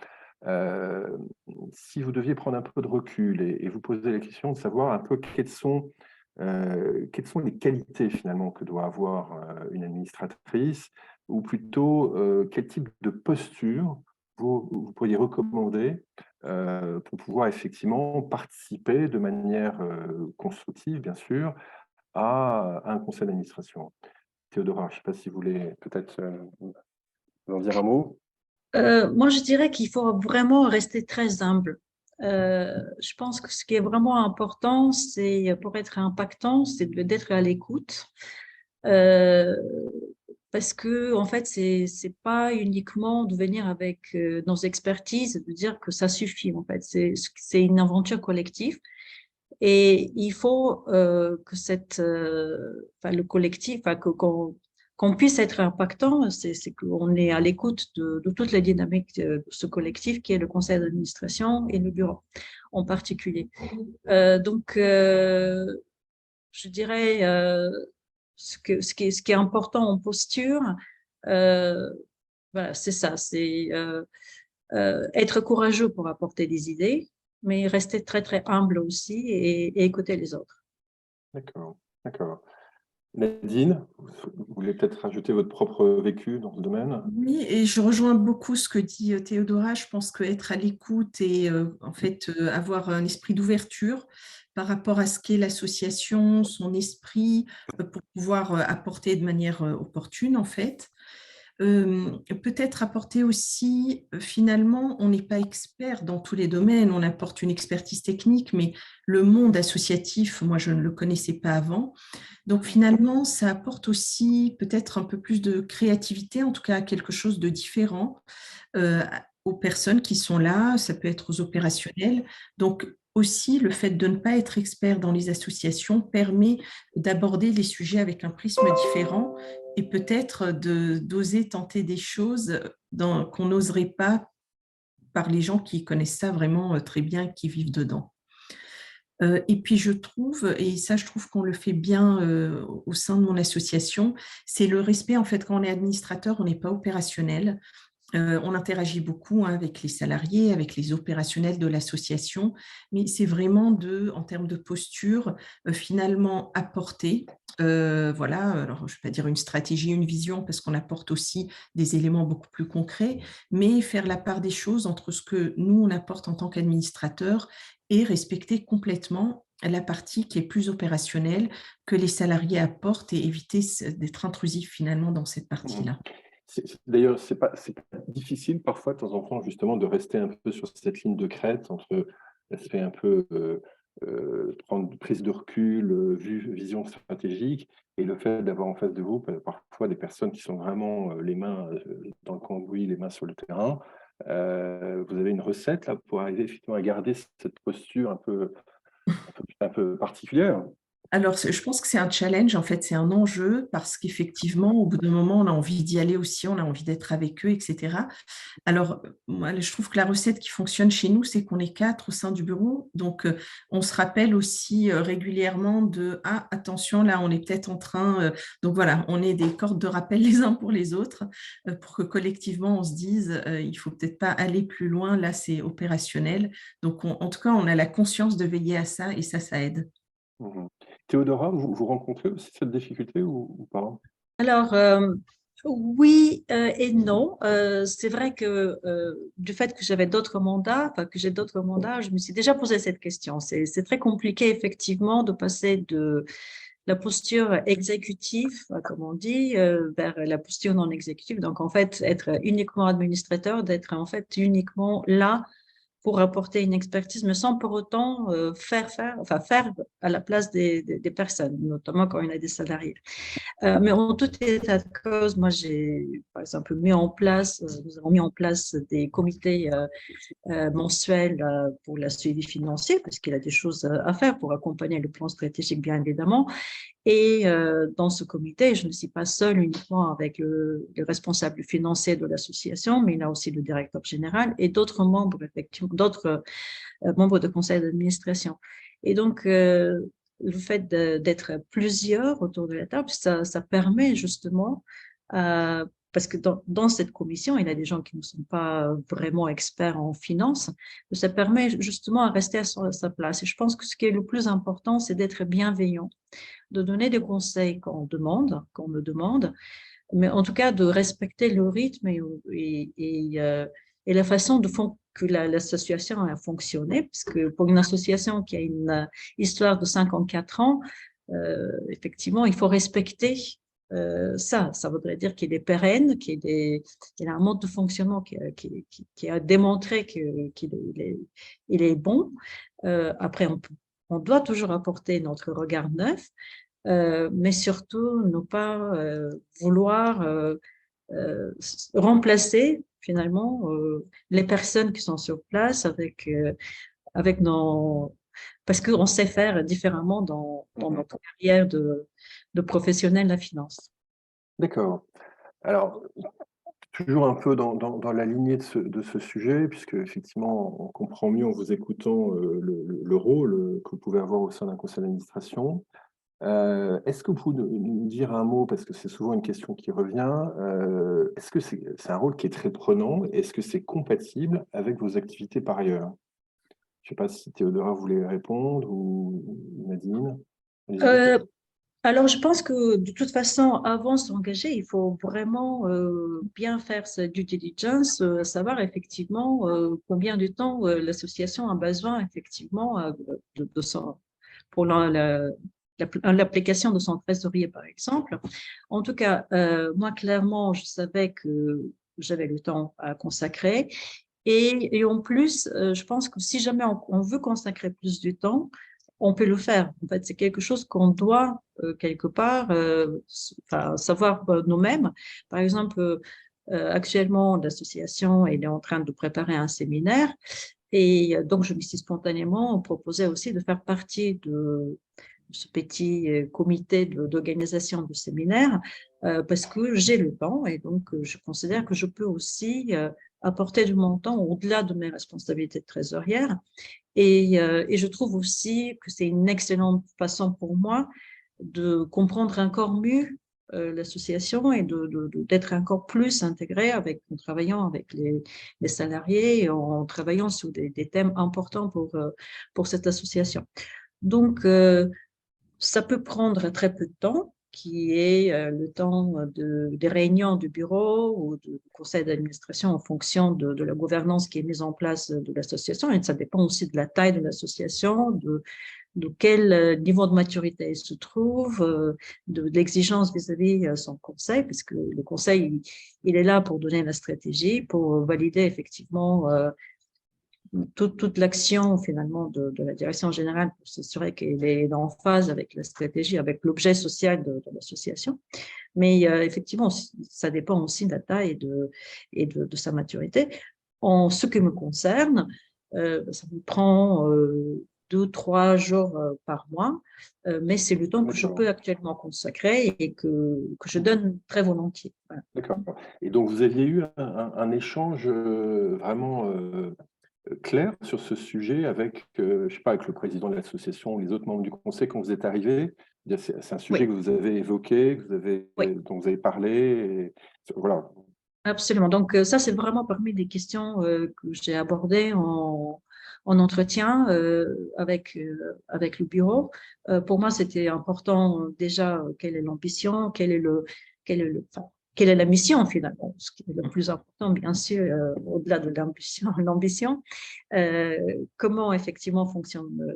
si vous deviez prendre un peu de recul et vous poser la question de savoir un peu quelles sont les qualités finalement que doit avoir une administratrice, ou plutôt quel type de posture vous pourriez recommander pour pouvoir effectivement participer de manière constructive, bien sûr, à un conseil d'administration. Théodora, je ne sais pas si vous voulez peut-être en dire un mot. Moi, je dirais qu'il faut vraiment rester très humble. Je pense que ce qui est vraiment important, c'est pour être impactant, c'est d'être à l'écoute. Parce que en fait, c'est pas uniquement de venir avec nos expertises et de dire que ça suffit. En fait, c'est une aventure collective. Et il faut que le collectif, qu'on puisse être impactant, c'est qu'on est à l'écoute de toutes les dynamiques de ce collectif qui est le conseil d'administration et le bureau en particulier. Je dirais ce qui est important en posture, voilà, c'est ça, c'est être courageux pour apporter des idées, mais rester très, très humble aussi et écouter les autres. D'accord, d'accord. Nadine, vous voulez peut-être rajouter votre propre vécu dans ce domaine? Oui, et je rejoins beaucoup ce que dit Théodora. Je pense qu'être à l'écoute et en fait avoir un esprit d'ouverture par rapport à ce qu'est l'association, son esprit, pour pouvoir apporter de manière opportune en fait. Peut-être apporter aussi, finalement, on n'est pas expert dans tous les domaines, on apporte une expertise technique, mais le monde associatif, moi, je ne le connaissais pas avant. Donc, finalement, ça apporte aussi peut-être un peu plus de créativité, en tout cas quelque chose de différent aux personnes qui sont là, ça peut être aux opérationnels. Donc, aussi, le fait de ne pas être expert dans les associations permet d'aborder les sujets avec un prisme différent et peut-être d'oser tenter des choses qu'on n'oserait pas par les gens qui connaissent ça vraiment très bien, qui vivent dedans. Et puis je trouve, et ça je trouve qu'on le fait bien au sein de mon association, c'est le respect. En fait, quand on est administrateur, on n'est pas opérationnel. On interagit beaucoup avec les salariés, avec les opérationnels de l'association, mais c'est vraiment en termes de posture, finalement apporter, voilà, alors je ne vais pas dire une stratégie, une vision, parce qu'on apporte aussi des éléments beaucoup plus concrets, mais faire la part des choses entre ce que nous, on apporte en tant qu'administrateur et respecter complètement la partie qui est plus opérationnelle que les salariés apportent et éviter d'être intrusif finalement dans cette partie-là. D'ailleurs, c'est pas difficile parfois, de temps en temps, justement, de rester un peu sur cette ligne de crête entre l'aspect un peu prendre prise de recul, vision stratégique, et le fait d'avoir en face de vous parfois des personnes qui sont vraiment les mains dans le cambouis, les mains sur le terrain. Vous avez une recette là pour arriver effectivement à garder cette posture un peu particulière? Alors, je pense que c'est un challenge, en fait, c'est un enjeu parce qu'effectivement, au bout d'un moment, on a envie d'y aller aussi, on a envie d'être avec eux, etc. Alors, moi, je trouve que la recette qui fonctionne chez nous, c'est qu'on est 4 au sein du bureau. Donc, on se rappelle aussi régulièrement ah, attention, là, on est peut-être en train… donc, voilà, on est des cordes de rappel les uns pour les autres pour que collectivement, on se dise, il ne faut peut-être pas aller plus loin, là, c'est opérationnel. Donc, en tout cas, on a la conscience de veiller à ça et ça aide. Mmh. Théodora, vous rencontrez aussi cette difficulté ou pas? Alors, oui et non. C'est vrai que du fait que j'avais d'autres mandats, que j'ai d'autres mandats, je me suis déjà posé cette question. C'est très compliqué, effectivement, de passer de la posture exécutive, comme on dit, vers la posture non exécutive. Donc, en fait, être uniquement administrateur, d'être en fait uniquement là pour apporter une expertise, mais sans pour autant faire à la place des personnes, notamment quand il y a des salariés. Mais en tout état de cause, moi, j'ai, par exemple, nous avons mis en place des comités mensuels pour le suivi financier, parce qu'il y a des choses à faire pour accompagner le plan stratégique, bien évidemment. Et dans ce comité, je ne suis pas seule uniquement avec le responsable financier de l'association, mais il y a aussi le directeur général et d'autres membres, effectivement, d'autres membres de conseil d'administration. Et donc, le fait d'être plusieurs autour de la table, ça permet justement, parce que dans cette commission, il y a des gens qui ne sont pas vraiment experts en finance, ça permet justement à rester à sa place. Et je pense que ce qui est le plus important, c'est d'être bienveillant, de donner des conseils qu'on me demande, mais en tout cas de respecter le rythme et la façon que l'association a fonctionné, parce que pour une association qui a une histoire de 54 ans, effectivement, il faut respecter ça. Ça voudrait dire qu'il est pérenne, qu'il a un mode de fonctionnement qui a démontré qu'il est bon. Après, on doit toujours apporter notre regard neuf, mais surtout ne pas vouloir remplacer finalement les personnes qui sont sur place avec parce qu'on sait faire différemment dans notre carrière de professionnel de la finance. D'accord. Alors, toujours un peu dans la lignée de ce sujet, puisque effectivement, on comprend mieux en vous écoutant le rôle que vous pouvez avoir au sein d'un conseil d'administration. Est-ce que vous pouvez nous dire un mot, parce que c'est souvent une question qui revient, est-ce que c'est un rôle qui est très prenant? Est-ce que c'est compatible avec vos activités par ailleurs? Je ne sais pas si Théodora voulait répondre ou Nadine. Alors, je pense que de toute façon, avant de s'engager, il faut vraiment bien faire sa due diligence, savoir effectivement combien de temps l'association a besoin effectivement pour l'application de son trésorier, par exemple. En tout cas, moi, clairement, je savais que j'avais le temps à consacrer. Et en plus, je pense que si jamais on veut consacrer plus de temps, on peut le faire. En fait, c'est quelque chose qu'on doit quelque part savoir nous-mêmes. Par exemple, actuellement, l'association est en train de préparer un séminaire et donc je me suis spontanément proposé aussi de faire partie de ce petit comité d'organisation de séminaire parce que j'ai le temps et donc je considère que je peux aussi apporter de mon temps au-delà de mes responsabilités de trésorière. Et je trouve aussi que c'est une excellente façon pour moi de comprendre encore mieux l'association et d'être encore plus intégrée en travaillant avec les salariés et en travaillant sur des thèmes importants pour cette association. Donc, ça peut prendre très peu de temps, qui est le temps des réunions du bureau ou du conseil d'administration en fonction de la gouvernance qui est mise en place de l'association. Et ça dépend aussi de la taille de l'association, de quel niveau de maturité il se trouve, de l'exigence vis-à-vis son conseil, parce que le conseil, il est là pour donner la stratégie, pour valider effectivement toute l'action finalement de la direction générale pour s'assurer qu'elle est en phase avec la stratégie, avec l'objet social de l'association. Mais effectivement, ça dépend aussi de la taille et de sa maturité. En ce qui me concerne, ça me prend 2-3 jours par mois, mais c'est le temps que je peux actuellement consacrer et que je donne très volontiers. Voilà. D'accord. Et donc, vous aviez eu un échange vraiment clair sur ce sujet avec, je sais pas, avec le président de l'association ou les autres membres du conseil quand vous êtes arrivé? C'est un sujet que vous avez évoqué, dont vous avez parlé. Et, voilà. Absolument. Donc, ça, c'est vraiment parmi les questions que j'ai abordées en entretien avec le bureau. Pour moi, c'était important déjà quelle est l'ambition, quelle est la mission finalement, ce qui est le plus important, bien sûr, au-delà de l'ambition. Comment effectivement fonctionne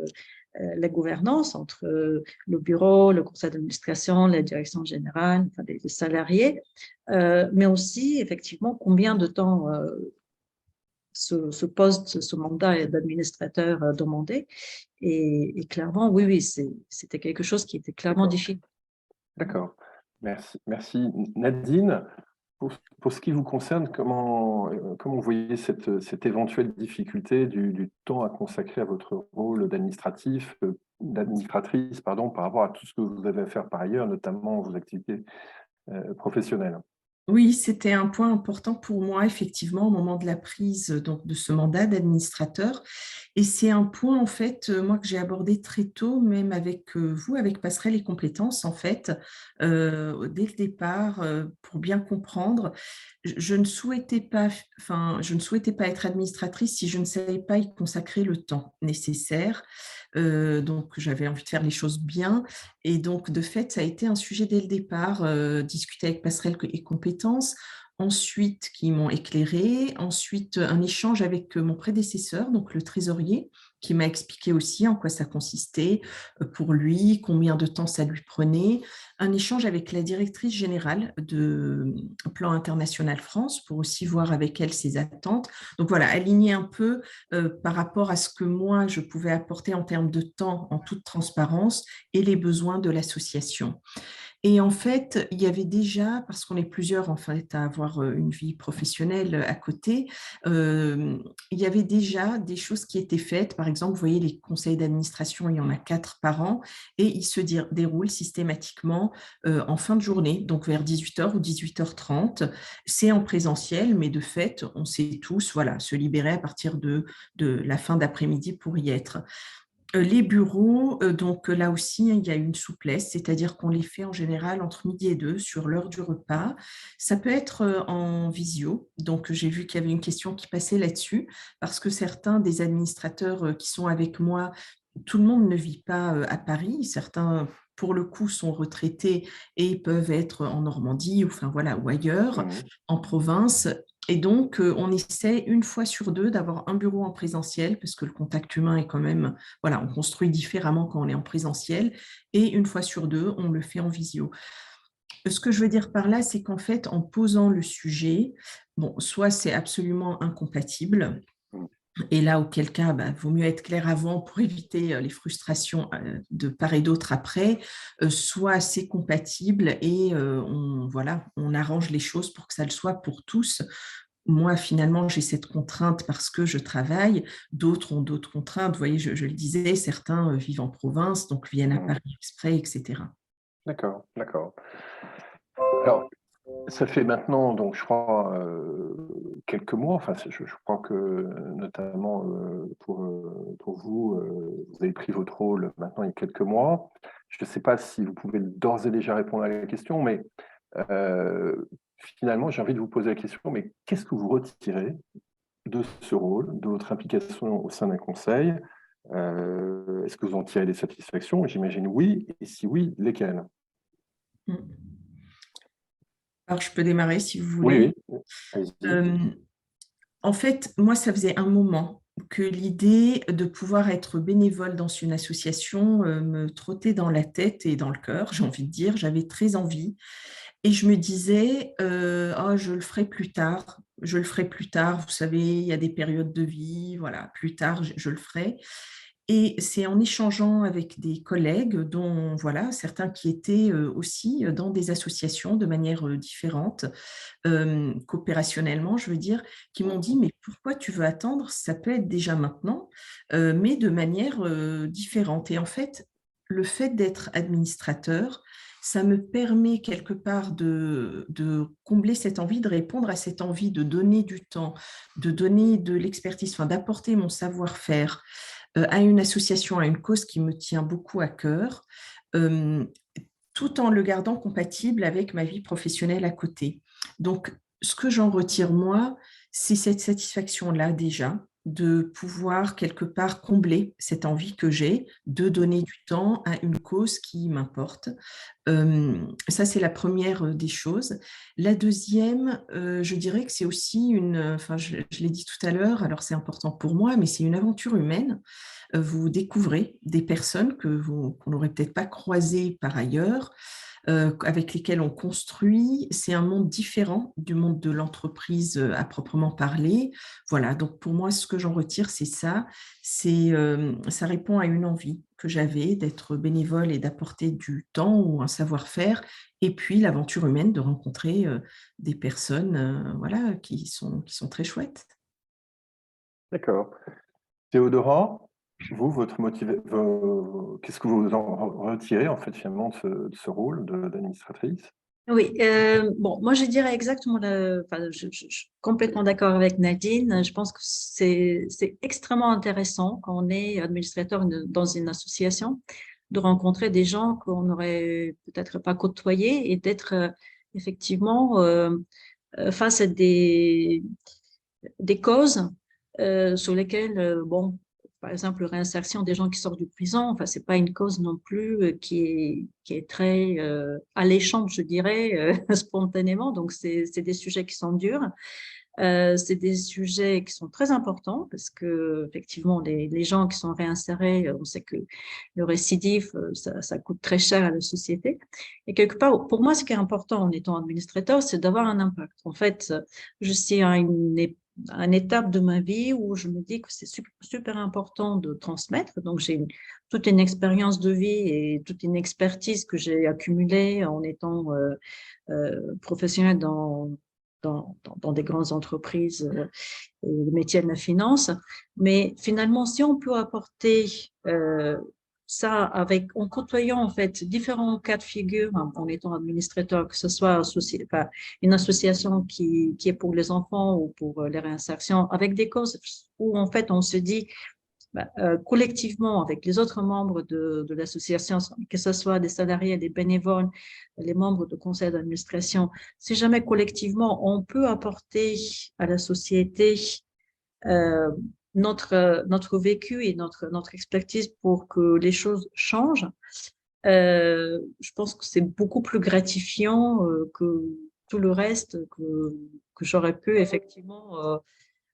la gouvernance entre le bureau, le conseil d'administration, la direction générale, enfin, les salariés, mais aussi effectivement combien de temps ce poste, ce mandat d'administrateur demandé. Et clairement, oui, c'était quelque chose qui était clairement difficile. D'accord. Merci. Nadine, pour ce qui vous concerne, comment vous voyez cette éventuelle difficulté du temps à consacrer à votre rôle d'administratrice, par rapport à tout ce que vous avez à faire par ailleurs, notamment vos activités professionnelles? Oui, c'était un point important pour moi, effectivement, au moment de la prise donc, de ce mandat d'administrateur. Et c'est un point, en fait, moi, que j'ai abordé très tôt, même avec vous, avec Passerelle et Compétences, en fait, dès le départ, pour bien comprendre. Je ne souhaitais pas être administratrice si je ne savais pas y consacrer le temps nécessaire. Donc, j'avais envie de faire les choses bien. Et donc, de fait, ça a été un sujet dès le départ, discuter avec Passerelle et Compétences, ensuite qui m'ont éclairé, ensuite un échange avec mon prédécesseur, donc le trésorier, qui m'a expliqué aussi en quoi ça consistait pour lui, combien de temps ça lui prenait, un échange avec la directrice générale de Plan International France pour aussi voir avec elle ses attentes. Donc voilà, aligner un peu par rapport à ce que moi je pouvais apporter en termes de temps en toute transparence et les besoins de l'association. Et en fait, il y avait déjà, parce qu'on est plusieurs en fait à avoir une vie professionnelle à côté, il y avait déjà des choses qui étaient faites. Par exemple, vous voyez, les conseils d'administration, il y en a 4 par an et ils se déroulent systématiquement en fin de journée, donc vers 18h ou 18h30. C'est en présentiel, mais de fait, on sait tous voilà, se libérer à partir de la fin d'après-midi pour y être. Les bureaux, donc là aussi, il y a une souplesse, c'est-à-dire qu'on les fait en général entre midi et 2 sur l'heure du repas. Ça peut être en visio, donc j'ai vu qu'il y avait une question qui passait là-dessus, parce que certains des administrateurs qui sont avec moi, tout le monde ne vit pas à Paris, certains pour le coup sont retraités et peuvent être en Normandie enfin, voilà, ou ailleurs, en province. Et donc, on essaie une fois sur 2 d'avoir un bureau en présentiel, parce que le contact humain est quand même, voilà, on construit différemment quand on est en présentiel, et une fois sur 2, on le fait en visio. Ce que je veux dire par là, c'est qu'en fait, en posant le sujet, bon, soit c'est absolument incompatible, et là, auquel cas, vaut mieux être clair avant pour éviter les frustrations de part et d'autre après, soit c'est compatible et voilà, on arrange les choses pour que ça le soit pour tous. Moi, finalement, j'ai cette contrainte parce que je travaille, d'autres ont d'autres contraintes. Vous voyez, je le disais, certains vivent en province, donc viennent à Paris exprès, etc. D'accord, d'accord. Alors, ça fait maintenant, donc, je crois, quelques mois, enfin, je crois que notamment pour vous, vous avez pris votre rôle maintenant il y a quelques mois. Je ne sais pas si vous pouvez d'ores et déjà répondre à la question, mais finalement, j'ai envie de vous poser la question, mais qu'est-ce que vous retirez de ce rôle, de votre implication au sein d'un conseil? Est-ce que vous en tirez des satisfactions? J'imagine oui, et si oui, lesquelles? Alors, je peux démarrer si vous Oui, voulez. oui, allez-y. En fait, moi, ça faisait un moment que l'idée de pouvoir être bénévole dans une association me trottait dans la tête et dans le cœur, j'ai envie de dire. J'avais très envie. Et je me disais, oh, je le ferai plus tard. Je le ferai plus tard. Vous savez, il y a des périodes de vie. Voilà, plus tard, je le ferai. Et c'est en échangeant avec des collègues, dont voilà, certains qui étaient aussi dans des associations de manière différente, coopérationnellement, je veux dire, qui m'ont dit, mais pourquoi tu veux attendre? Ça peut être déjà maintenant, mais de manière différente. Et en fait, le fait d'être administrateur, ça me permet quelque part de combler cette envie, de répondre à cette envie de donner du temps, de donner de l'expertise, enfin, d'apporter mon savoir-faire à une association, à une cause qui me tient beaucoup à cœur, tout en le gardant compatible avec ma vie professionnelle à côté. Donc, ce que j'en retire, moi, c'est cette satisfaction-là déjà, de pouvoir quelque part combler cette envie que j'ai de donner du temps à une cause qui m'importe. Ça, c'est la première des choses. La deuxième, je dirais que c'est aussi enfin, je l'ai dit tout à l'heure, alors c'est important pour moi, mais c'est une aventure humaine. Vous découvrez des personnes qu'on n'aurait peut-être pas croisées par ailleurs, avec lesquelles on construit. C'est un monde différent du monde de l'entreprise à proprement parler. Voilà, donc pour moi, ce que j'en retire, c'est ça. Ça répond à une envie que j'avais d'être bénévole et d'apporter du temps ou un savoir-faire. Et puis l'aventure humaine de rencontrer des personnes voilà, qui sont très chouettes. D'accord. Théodora, vous, qu'est-ce que vous en retirez en fait finalement de ce rôle d'administratrice? Oui, bon, moi je dirais exactement, enfin, je suis complètement d'accord avec Nadine. Je pense que c'est extrêmement intéressant quand on est administrateur dans une association de rencontrer des gens qu'on n'aurait peut-être pas côtoyés et d'être effectivement face à des causes sur lesquelles, bon, par exemple, la réinsertion des gens qui sortent de prison, enfin, c'est pas une cause non plus qui est très alléchante, je dirais, spontanément. Donc, c'est des sujets qui sont durs. C'est des sujets qui sont très importants parce que, effectivement, les gens qui sont réinsérés, on sait que le récidive, ça coûte très cher à la société. Et quelque part, pour moi, ce qui est important en étant administrateur, c'est d'avoir un impact. En fait, je suis à une étape de ma vie où je me dis que c'est super important de transmettre. Donc, j'ai toute une expérience de vie et toute une expertise que j'ai accumulée en étant professionnelle dans des grandes entreprises et le métier de la finance. Mais finalement, si on peut apporter ça en côtoyant en fait différents cas de figure en étant administrateur, que ce soit une association qui est pour les enfants ou pour les réinsertions, avec des causes où en fait on se dit collectivement avec les autres membres de l'association, que ce soit des salariés, des bénévoles, les membres du conseil d'administration, si jamais collectivement on peut apporter à la société notre vécu et notre expertise pour que les choses changent, je pense que c'est beaucoup plus gratifiant que tout le reste que j'aurais pu effectivement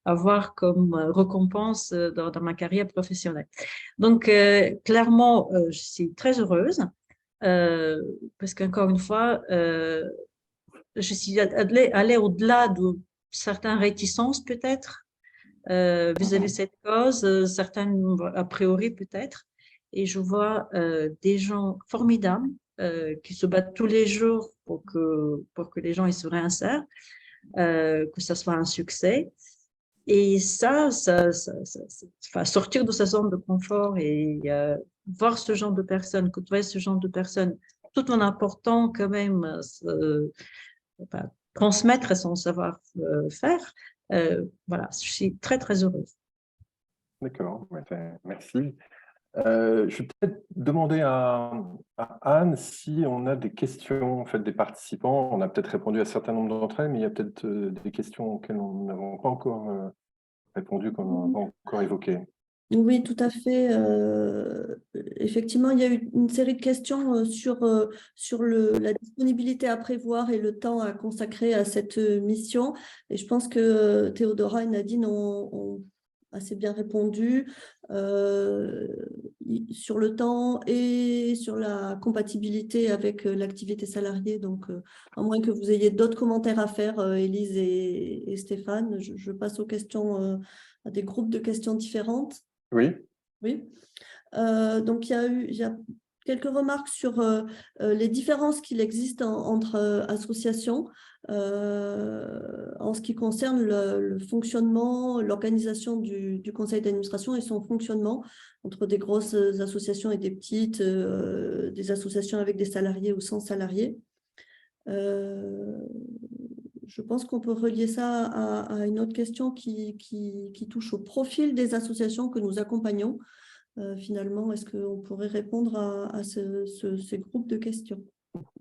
avoir comme récompense dans ma carrière professionnelle. Donc, clairement, je suis très heureuse parce qu'encore une fois, je suis allée au-delà de certaines réticences peut-être vis-à-vis de cette cause, certaines a priori peut-être, et je vois des gens formidables qui se battent tous les jours pour que les gens ils se réinsèrent, que ça soit un succès. Et ça sortir de sa zone de confort et voir ce genre de personnes, côtoyer ce genre de personnes, tout en apportant quand même transmettre son savoir-faire. Voilà, je suis très, très heureuse. D'accord, merci. Je vais peut-être demander à Anne si on a des questions en fait, des participants. On a peut-être répondu à un certain nombre d'entre elles, mais il y a peut-être des questions auxquelles on n'a pas encore répondu, qu'on n'a pas encore évoquées. Oui, tout à fait. Effectivement, il y a eu une série de questions sur la disponibilité à prévoir et le temps à consacrer à cette mission. Et je pense que Théodora et Nadine ont assez bien répondu sur le temps et sur la compatibilité avec l'activité salariée. Donc, à moins que vous ayez d'autres commentaires à faire, Élise et Stéphane, je passe aux questions, à des groupes de questions différentes. Oui. Oui. Donc, il y a quelques remarques sur les différences qu'il existe entre associations en ce qui concerne le fonctionnement, l'organisation du conseil d'administration et son fonctionnement entre des grosses associations et des petites, des associations avec des salariés ou sans salariés. Je pense qu'on peut relier ça à une autre question qui touche au profil des associations que nous accompagnons. Finalement, est-ce qu'on pourrait répondre à ces groupes de questions?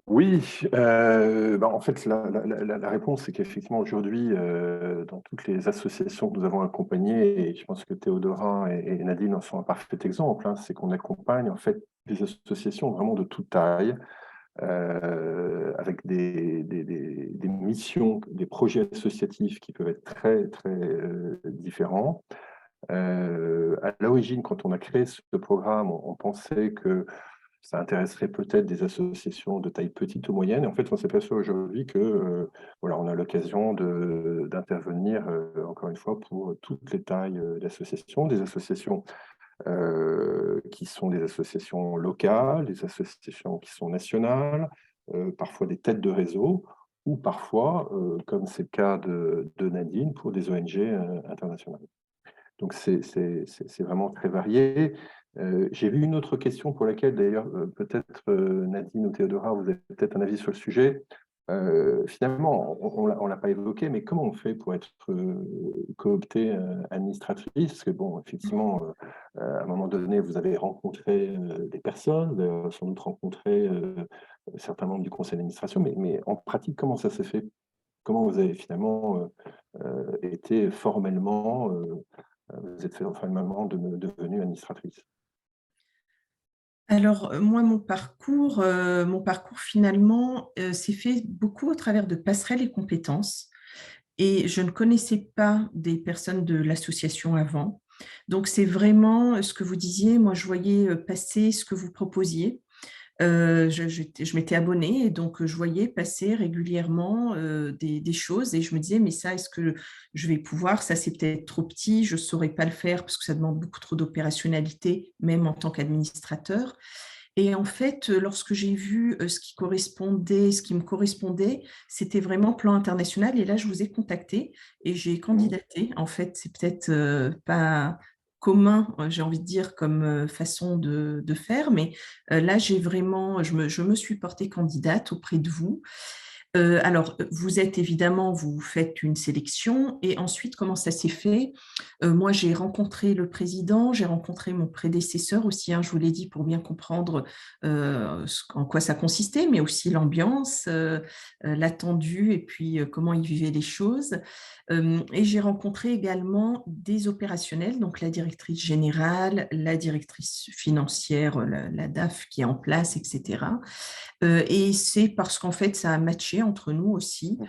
Oui, en fait, la réponse, c'est qu'effectivement, aujourd'hui, dans toutes les associations que nous avons accompagnées, et je pense que Théodora et Nadine en sont un parfait exemple, hein, c'est qu'on accompagne en fait des associations vraiment de toute taille, avec des missions, des projets associatifs qui peuvent être très, très différents. À l'origine, quand on a créé ce programme, on pensait que ça intéresserait peut-être des associations de taille petite ou moyenne. Et en fait, on s'est aperçu aujourd'hui que voilà, on a l'occasion d'intervenir, encore une fois, pour toutes les tailles d'associations, des associations qui sont des associations locales, des associations qui sont nationales, parfois des têtes de réseau, ou parfois, comme c'est le cas de Nadine, pour des ONG internationales. Donc, c'est vraiment très varié. J'ai vu une autre question pour laquelle, d'ailleurs, peut-être Nadine ou Théodora, vous avez peut-être un avis sur le sujet. Finalement, on ne l'a pas évoqué, mais comment on fait pour être cooptée administratrice? Parce que, bon, effectivement, à un moment donné, vous avez rencontré des personnes, vous avez sans doute rencontré certains membres du conseil d'administration, mais en pratique, comment ça s'est fait? Comment vous avez finalement été formellement... vous êtes formellement devenue administratrice? Alors, moi, mon parcours finalement s'est fait beaucoup au travers de passerelles et compétences. Et je ne connaissais pas des personnes de l'association avant. Donc, c'est vraiment ce que vous disiez. Moi, je voyais passer ce que vous proposiez. je m'étais abonnée et donc je voyais passer régulièrement des choses et je me disais, mais ça, est-ce que je vais pouvoir? Ça, c'est peut-être trop petit, je ne saurais pas le faire parce que ça demande beaucoup trop d'opérationnalité, même en tant qu'administrateur. Et en fait, lorsque j'ai vu ce qui me correspondait, c'était vraiment plan international. Et là, je vous ai contacté et j'ai candidaté. En fait, c'est peut-être pas commun, j'ai envie de dire, comme façon de faire, mais là, je me suis portée candidate auprès de vous. Alors, vous êtes évidemment, vous faites une sélection et ensuite, comment ça s'est fait? Moi, j'ai rencontré le président, j'ai rencontré mon prédécesseur aussi, hein, je vous l'ai dit, pour bien comprendre en quoi ça consistait, mais aussi l'ambiance, l'attendu et puis comment ils vivaient les choses. Et j'ai rencontré également des opérationnels, donc la directrice générale, la directrice financière, la DAF qui est en place, etc. Et c'est parce qu'en fait, ça a matché entre nous aussi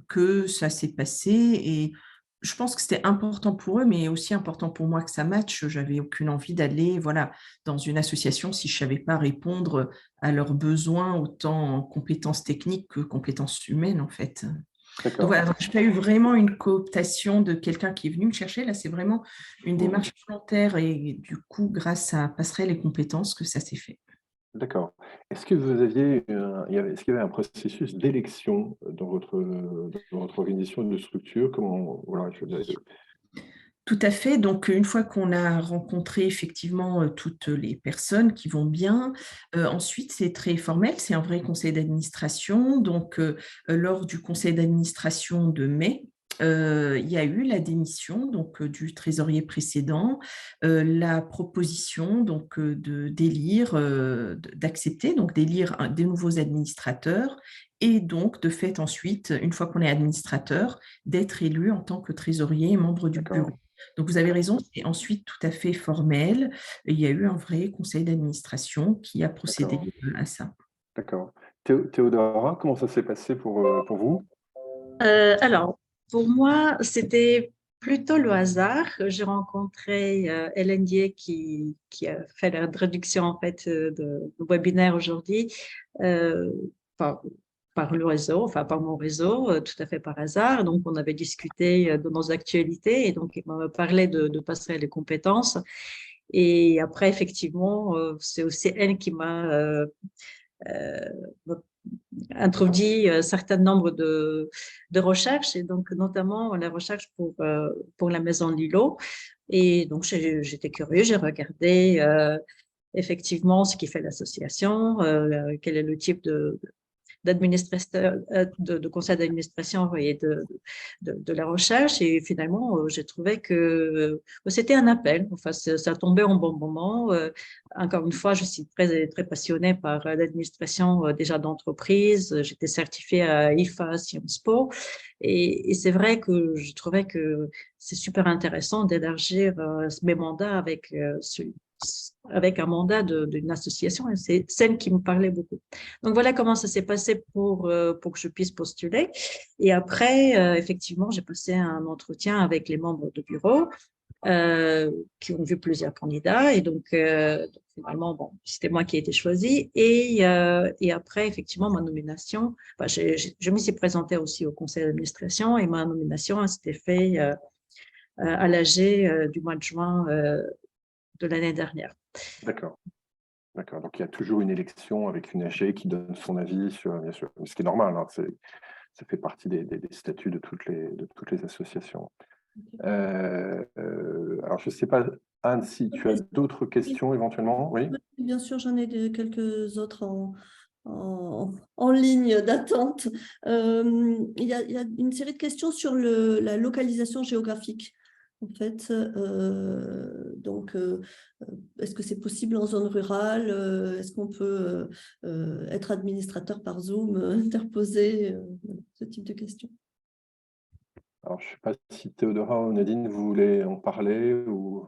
que ça s'est passé. Et je pense que c'était important pour eux, mais aussi important pour moi que ça matche. J'avais aucune envie d'aller, voilà, dans une association si je savais pas répondre à leurs besoins, autant en compétences techniques que compétences humaines, en fait. Donc D'accord. voilà, je n'ai pas eu vraiment une cooptation de quelqu'un qui est venu me chercher. Là, c'est vraiment une démarche volontaire et du coup, grâce à Passerelle et compétences, que ça s'est fait. D'accord. Est-ce que vous aviez, est-ce qu'il y avait un processus d'élection dans votre organisation de structure? Comment, voilà, Tout à fait. Donc, une fois qu'on a rencontré effectivement toutes les personnes qui vont bien, ensuite, c'est très formel, c'est un vrai conseil d'administration. Donc, lors du conseil d'administration de mai, il y a eu la démission donc, du trésorier précédent, la proposition donc, d'accepter, donc d'élire des nouveaux administrateurs et donc de fait ensuite, une fois qu'on est administrateur, d'être élu en tant que trésorier et membre du bureau. d'accord. Donc, vous avez raison, c'est ensuite tout à fait formel. Il y a eu un vrai conseil d'administration qui a procédé D'accord. à ça. D'accord. Théodora, comment ça s'est passé pour vous? Alors, pour moi, c'était plutôt le hasard. J'ai rencontré Hélène Dier qui a fait la traduction en fait de webinaire aujourd'hui par, par le réseau, enfin par mon réseau, tout à fait par hasard. Donc, on avait discuté de nos actualités et donc il m'a parlé de passerelle des compétences. Et après, effectivement, c'est aussi elle qui m'a introduit un certain nombre de recherches, et donc notamment la recherche pour la maison Lilo. Et donc, j'étais curieuse, j'ai regardé effectivement ce qui fait l'association, quel est le type d'administrateur, de conseil d'administration et de la recherche. Et finalement, j'ai trouvé que c'était un appel. Enfin, ça tombait en bon moment. Encore une fois, je suis très, très passionnée par l'administration déjà d'entreprise. J'étais certifiée à IFA Sciences Po. Et c'est vrai que je trouvais que c'est super intéressant d'élargir mes mandats avec un mandat d'une association, et c'est celle qui me parlait beaucoup. Donc voilà comment ça s'est passé pour que je puisse postuler. Et après, effectivement, j'ai passé un entretien avec les membres du bureau qui ont vu plusieurs candidats. Et donc finalement, bon, c'était moi qui ai été choisie. Et après, effectivement, ma nomination, enfin, je me suis présentée aussi au conseil d'administration et ma nomination s'était faite à l'AG du mois de juin de l'année dernière. D'accord. D'accord. Donc, il y a toujours une élection avec une AG qui donne son avis sur, bien sûr, ce qui est normal, hein, ça fait partie des statuts de toutes les associations. Alors, je ne sais pas, Anne, si tu as d'autres questions éventuellement. Oui. Bien sûr, j'en ai quelques autres en ligne d'attente. Il y a une série de questions sur la localisation géographique. En fait, donc, est-ce que c'est possible en zone rurale? Est-ce qu'on peut être administrateur par Zoom, interposé, ce type de questions? Alors, je ne sais pas si Théodora ou Nadine, vous voulez en parler ou...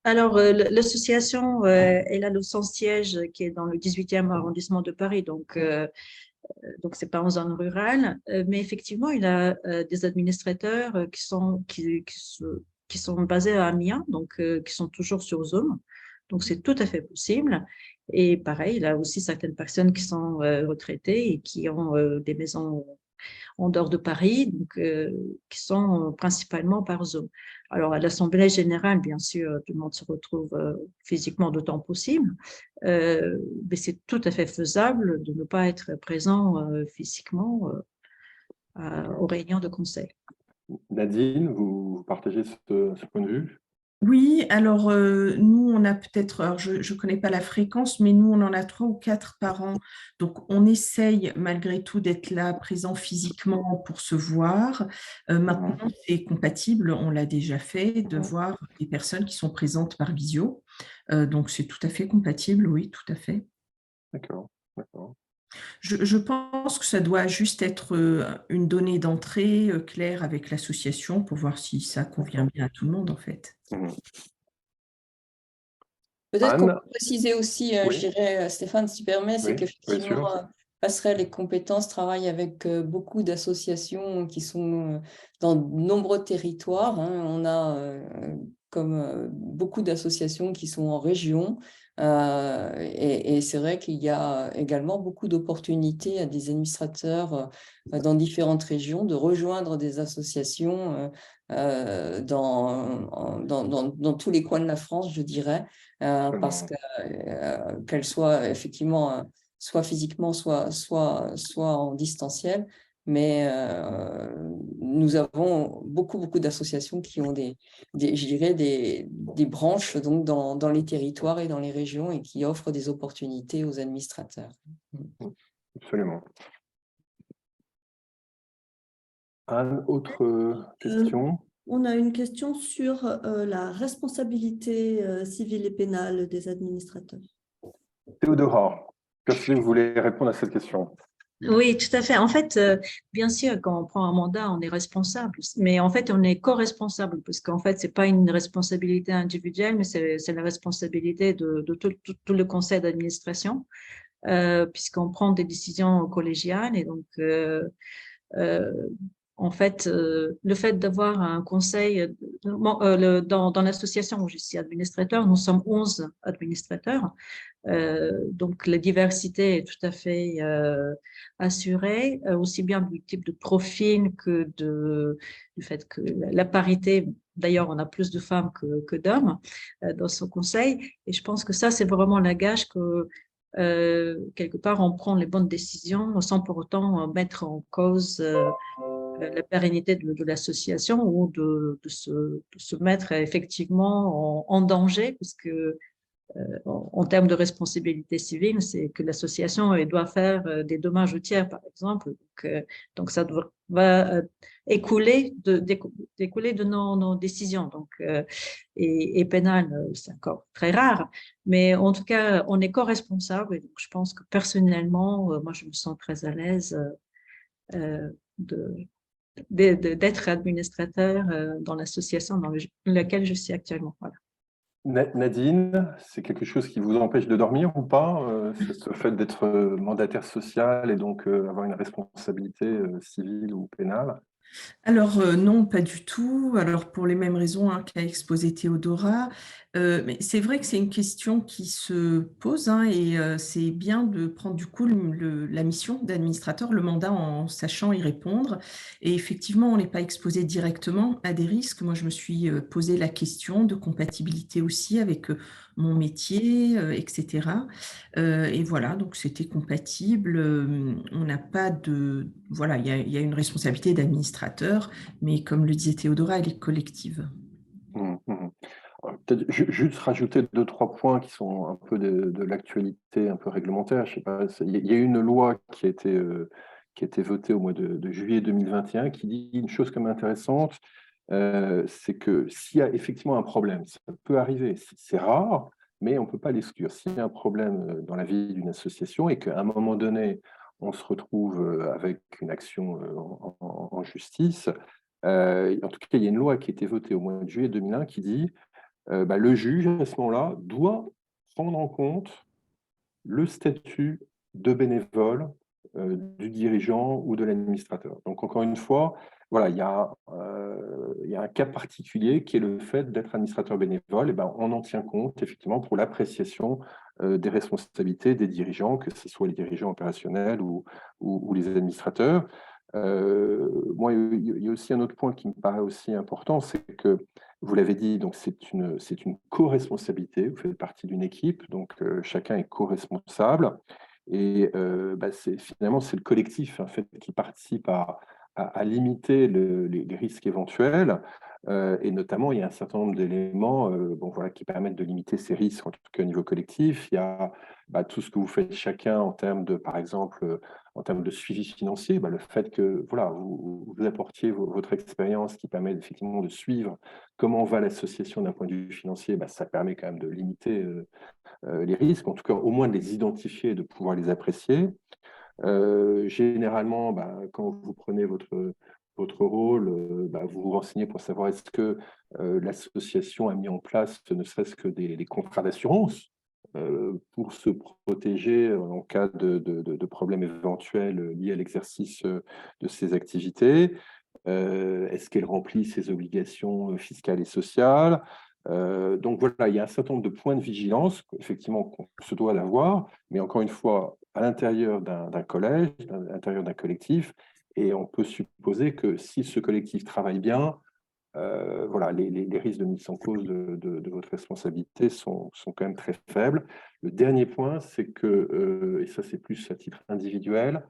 Alors, l'association, elle a son siège qui est dans le 18e arrondissement de Paris, donc c'est pas en zone rurale, mais effectivement, il a des administrateurs qui sont basés à Amiens, donc qui sont toujours sur Zoom. Donc, c'est tout à fait possible. Et pareil, il y a aussi certaines personnes qui sont retraitées et qui ont des maisons en dehors de Paris, donc, qui sont principalement par Zoom. Alors, à l'Assemblée générale, bien sûr, tout le monde se retrouve physiquement d'autant possible, mais c'est tout à fait faisable de ne pas être présent physiquement aux réunions de conseil. Nadine, vous partagez ce point de vue? Oui, alors nous, on a peut-être, alors je ne connais pas la fréquence, mais nous, on en a 3 ou 4 par an. Donc, on essaye malgré tout d'être là, présent physiquement pour se voir. Maintenant, c'est compatible, on l'a déjà fait, de voir des personnes qui sont présentes par visio. Donc, c'est tout à fait compatible, oui, tout à fait. D'accord, d'accord. Je pense que ça doit juste être une donnée d'entrée claire avec l'association pour voir si ça convient bien à tout le monde, en fait. Peut-être qu'on Anne? peut préciser aussi, Oui. je dirais, Stéphane, si tu permets, c'est Oui, bien qu'effectivement, sûr. Passerelle et Compétences travaille avec beaucoup d'associations qui sont dans de nombreux territoires, hein. On a beaucoup d'associations qui sont en région, et c'est vrai qu'il y a également beaucoup d'opportunités à des administrateurs dans différentes régions de rejoindre des associations dans tous les coins de la France, je dirais. Parce qu'elle soit effectivement soit physiquement, soit en distanciel. Mais nous avons beaucoup d'associations qui ont je dirais des branches donc dans les territoires et dans les régions et qui offrent des opportunités aux administrateurs. Absolument. Anne, autre question? On a une question sur la responsabilité civile et pénale des administrateurs. Théodora, est-ce que vous voulez répondre à cette question? Oui, tout à fait. En fait, bien sûr, quand on prend un mandat, on est responsable, mais en fait, on est co-responsable parce qu'en fait, c'est pas une responsabilité individuelle, mais c'est la responsabilité de tout le conseil d'administration, puisqu'on prend des décisions collégiales et donc en fait, le fait d'avoir un conseil, dans l'association où je suis administrateur, nous sommes 11 administrateurs. Donc, la diversité est tout à fait assurée, aussi bien du type de profil que du fait que la parité, d'ailleurs, on a plus de femmes que d'hommes dans ce conseil. Et je pense que ça, c'est vraiment la gage que quelque part, on prend les bonnes décisions sans pour autant mettre en cause la pérennité de l'association ou de se mettre effectivement en danger, parce que en termes de responsabilité civile, c'est que l'association doit faire des dommages aux tiers, par exemple. Donc ça va découler de nos décisions. Donc, et pénal, c'est encore très rare. Mais en tout cas, on est co-responsable. Et donc, je pense que personnellement, moi, je me sens très à l'aise d'être administrateur dans l'association dans laquelle je suis actuellement. Voilà. Nadine, c'est quelque chose qui vous empêche de dormir ou pas, ce fait d'être mandataire social et donc avoir une responsabilité civile ou pénale? Alors non, pas du tout. Alors pour les mêmes raisons qu'a exposé Théodora, mais c'est vrai que c'est une question qui se pose et c'est bien de prendre du coup la mission d'administrateur, le mandat en sachant y répondre. Et effectivement, on n'est pas exposé directement à des risques. Moi, je me suis posé la question de compatibilité aussi avec mon métier, etc. Et voilà, donc c'était compatible. On n'a pas de... Voilà, il y a une responsabilité d'administrateur, mais comme le disait Théodora, elle est collective. Peut-être juste rajouter 2-3 points qui sont un peu de l'actualité, un peu réglementaire. Je sais pas, il y a une loi qui a été votée au mois de juillet 2021 qui dit une chose comme intéressante, c'est que s'il y a effectivement un problème, ça peut arriver, c'est rare, mais on ne peut pas l'exclure. S'il y a un problème dans la vie d'une association et qu'à un moment donné, on se retrouve avec une action en justice, en tout cas, il y a une loi qui a été votée au mois de juillet 2001 qui dit le juge, à ce moment-là, doit prendre en compte le statut de bénévole du dirigeant ou de l'administrateur. Donc, encore une fois, voilà, il y a un cas particulier qui est le fait d'être administrateur bénévole. Et ben, on en tient compte, effectivement, pour l'appréciation des responsabilités des dirigeants, que ce soit les dirigeants opérationnels ou les administrateurs. Moi, il y a aussi un autre point qui me paraît aussi important, c'est que, vous l'avez dit, donc c'est une co-responsabilité, vous faites partie d'une équipe, donc chacun est co-responsable, et finalement, c'est le collectif en fait, qui participe à limiter les risques éventuels, et notamment, il y a un certain nombre d'éléments qui permettent de limiter ces risques, en tout cas au niveau collectif. Il y a tout ce que vous faites chacun en termes de, par exemple, en termes de suivi financier, le fait que vous apportiez votre expérience qui permet effectivement de suivre comment va l'association d'un point de vue financier, ça permet quand même de limiter les risques, en tout cas au moins de les identifier et de pouvoir les apprécier. Généralement, quand vous prenez votre rôle, vous vous renseignez pour savoir est-ce que l'association a mis en place ne serait-ce que des contrats d'assurance pour se protéger en cas de problèmes éventuels liés à l'exercice de ses activités. Est-ce qu'elle remplit ses obligations fiscales et sociales? Donc voilà, il y a un certain nombre de points de vigilance, effectivement, qu'on se doit d'avoir, mais encore une fois, à l'intérieur d'un collège, à l'intérieur d'un collectif, et on peut supposer que si ce collectif travaille bien, les risques de mise en cause de votre responsabilité sont quand même très faibles. Le dernier point, c'est que, et ça c'est plus à titre individuel,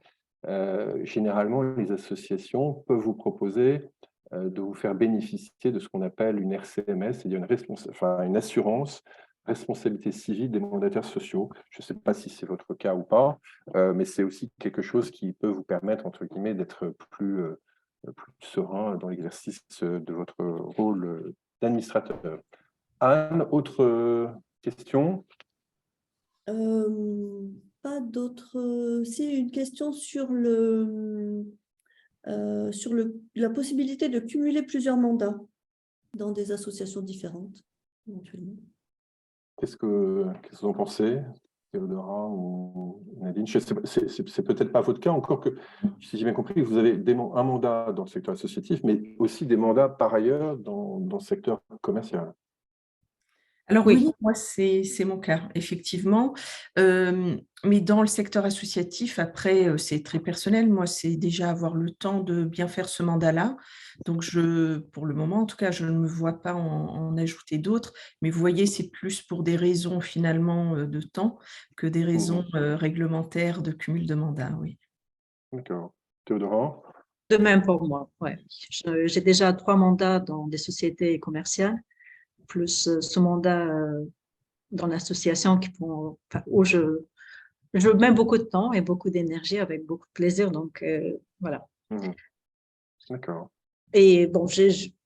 généralement les associations peuvent vous proposer de vous faire bénéficier de ce qu'on appelle une RCMS, c'est-à-dire une assurance responsabilité civile des mandataires sociaux. Je ne sais pas si c'est votre cas ou pas, mais c'est aussi quelque chose qui peut vous permettre, entre guillemets, d'être plus serein dans l'exercice de votre rôle d'administrateur. Anne, autre question? Pas d'autres. Si, une question sur la possibilité de cumuler plusieurs mandats dans des associations différentes, éventuellement. Qu'est-ce que vous en pensez, Théodora ou Nadine? C'est peut-être pas votre cas, encore que, si j'ai bien compris, vous avez un mandat dans le secteur associatif, mais aussi des mandats par ailleurs dans le secteur commercial. Alors oui, moi, c'est mon cas, effectivement. Mais dans le secteur associatif, après, c'est très personnel. Moi, c'est déjà avoir le temps de bien faire ce mandat-là. Donc, pour le moment, en tout cas, je ne me vois pas en ajouter d'autres. Mais vous voyez, c'est plus pour des raisons finalement de temps que des raisons réglementaires de cumul de mandats, oui. D'accord. Théodora? De même pour moi, ouais. J'ai déjà 3 mandats dans des sociétés commerciales, plus ce mandat dans l'association où je mets beaucoup de temps et beaucoup d'énergie avec beaucoup de plaisir. Donc, voilà. D'accord. Et bon,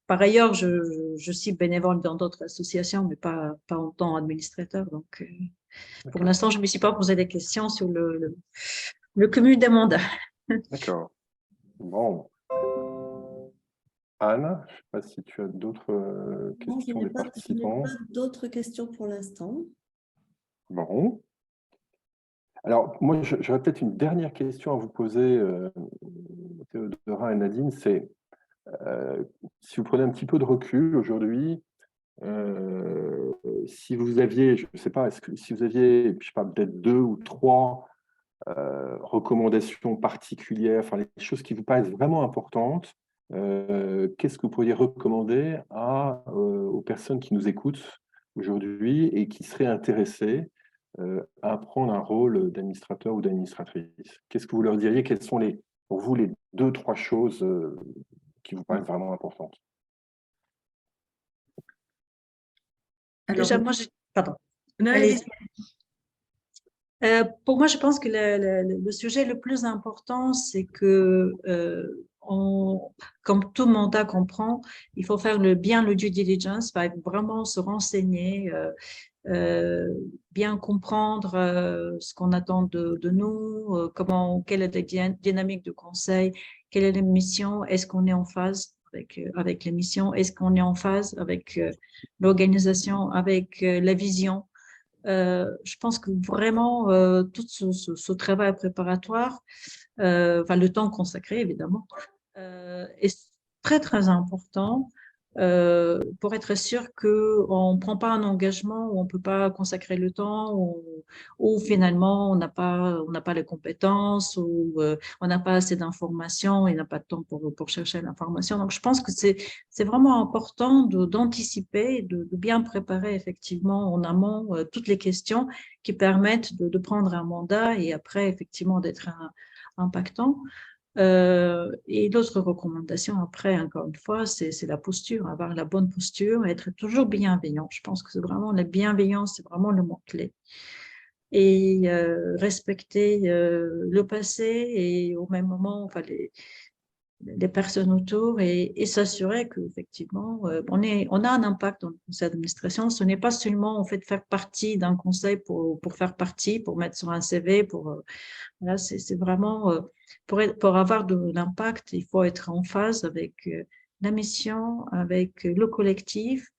par ailleurs, je suis bénévole dans d'autres associations, mais pas en tant qu'administrateur. Donc, pour l'instant, je ne me suis pas posé des questions sur le cumul des mandats. D'accord. Bon. Anne, je ne sais pas si tu as d'autres questions des participants. Je n'ai pas d'autres questions pour l'instant. Bon. Alors, moi, j'aurais peut-être une dernière question à vous poser, Théodora et Nadine, c'est si vous prenez un petit peu de recul aujourd'hui, si vous aviez, je ne sais pas, si vous aviez, je sais pas, peut-être 2 ou 3 recommandations particulières, enfin les choses qui vous paraissent vraiment importantes, qu'est-ce que vous pourriez recommander aux personnes qui nous écoutent aujourd'hui et qui seraient intéressées à prendre un rôle d'administrateur ou d'administratrice? Qu'est-ce que vous leur diriez? Quelles sont pour vous les 2-3 choses qui vous paraissent vraiment importantes? Alors, Déjà, moi, pardon. non, Allez-y. Pour moi, je pense que le sujet le plus important, c'est que, comme tout mandat comprend, il faut faire bien le due diligence, vraiment se renseigner, bien comprendre ce qu'on attend de nous, quelle est la dynamique de conseil, quelle est la mission, est-ce qu'on est en phase avec les missions, est-ce qu'on est en phase avec l'organisation, avec la vision. Je pense que vraiment, tout ce travail préparatoire, le temps consacré, évidemment, est très, très important pour être sûr qu'on ne prend pas un engagement où on ne peut pas consacrer le temps, ou finalement on n'a pas les compétences, ou on n'a pas assez d'informations, et n'a pas de temps pour chercher l'information. Donc je pense que c'est vraiment important d'anticiper, de bien préparer effectivement en amont toutes les questions qui permettent de prendre un mandat et après effectivement d'être impactant. Et l'autre recommandation, après, encore une fois, c'est la posture, avoir la bonne posture, être toujours bienveillant. Je pense que c'est vraiment la bienveillance, c'est vraiment le mot-clé. Et respecter le passé et au même moment, enfin, les personnes autour, et s'assurer qu'effectivement, on a un impact dans le conseil d'administration. Ce n'est pas seulement en fait faire partie d'un conseil pour faire partie, pour mettre sur un CV, Là, c'est vraiment, pour avoir de l'impact, il faut être en phase avec la mission, avec le collectif,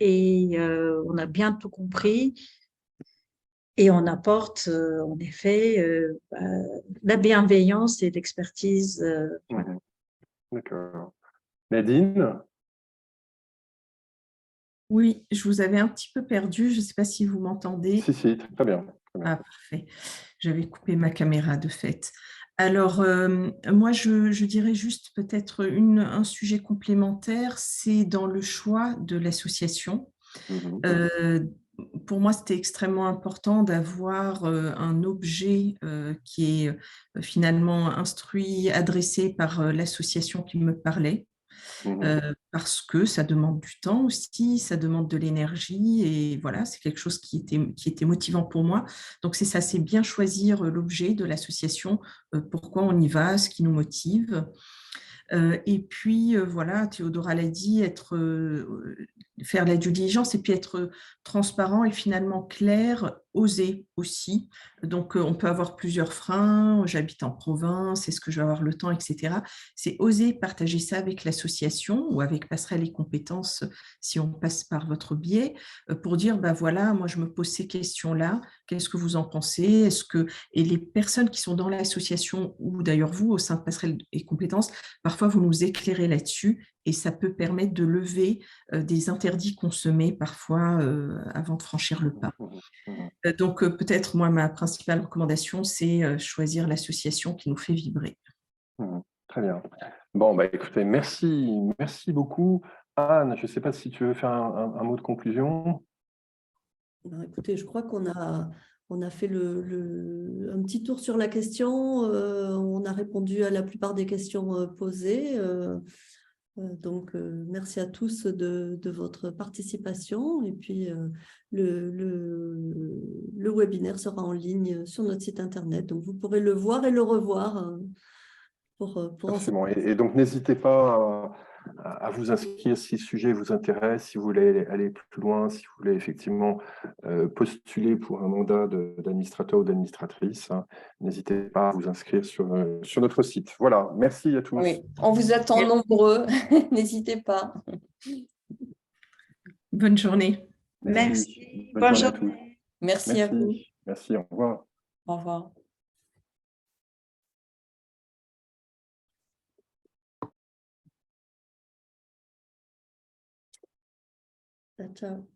et on a bien tout compris, et on apporte en effet la bienveillance et l'expertise. Voilà. D'accord. Nadine? Oui, je vous avais un petit peu perdu. Je ne sais pas si vous m'entendez. Si, très bien. Ah, parfait. J'avais coupé ma caméra de fait. Alors, moi, je dirais juste peut-être un sujet complémentaire, c'est dans le choix de l'association. Pour moi, c'était extrêmement important d'avoir un objet qui est finalement instruit, adressé par l'association qui me parlait. Parce que ça demande du temps aussi, ça demande de l'énergie, et voilà, c'est quelque chose qui était motivant pour moi. Donc c'est ça, c'est bien choisir l'objet de l'association, pourquoi on y va, ce qui nous motive. Et puis, voilà, Théodora l'a dit, faire la due diligence et puis être transparent et finalement clair, oser aussi. Donc, on peut avoir plusieurs freins, j'habite en province, est-ce que je vais avoir le temps, etc. C'est oser partager ça avec l'association ou avec Passerelle et Compétences si on passe par votre biais, pour dire, bah voilà, moi je me pose ces questions-là, qu'est-ce que vous en pensez? Et les personnes qui sont dans l'association, ou d'ailleurs vous, au sein de Passerelle et Compétences, parfois, vous nous éclairez là-dessus et ça peut permettre de lever des interdits qu'on se met parfois avant de franchir le pas. Donc, peut-être, moi, ma principale recommandation, c'est choisir l'association qui nous fait vibrer. Très bien. Bon, bah, écoutez, merci beaucoup. Anne, je ne sais pas si tu veux faire un mot de conclusion. Ben, écoutez, je crois qu'on a fait un petit tour sur la question. On a répondu à la plupart des questions posées. Donc, merci à tous de votre participation. Et puis, le webinaire sera en ligne sur notre site internet. Donc, vous pourrez le voir et le revoir pour en Absolument. Et donc, n'hésitez pas à vous inscrire si le sujet vous intéresse, si vous voulez aller plus loin, si vous voulez effectivement postuler pour un mandat d'administrateur ou d'administratrice. Hein. N'hésitez pas à vous inscrire sur notre site. Voilà, merci à tous. Oui, on vous attend nombreux. N'hésitez pas. Bonne journée. Merci. Bonne journée à tous. Merci à vous. Merci, au revoir. Au revoir. Ciao.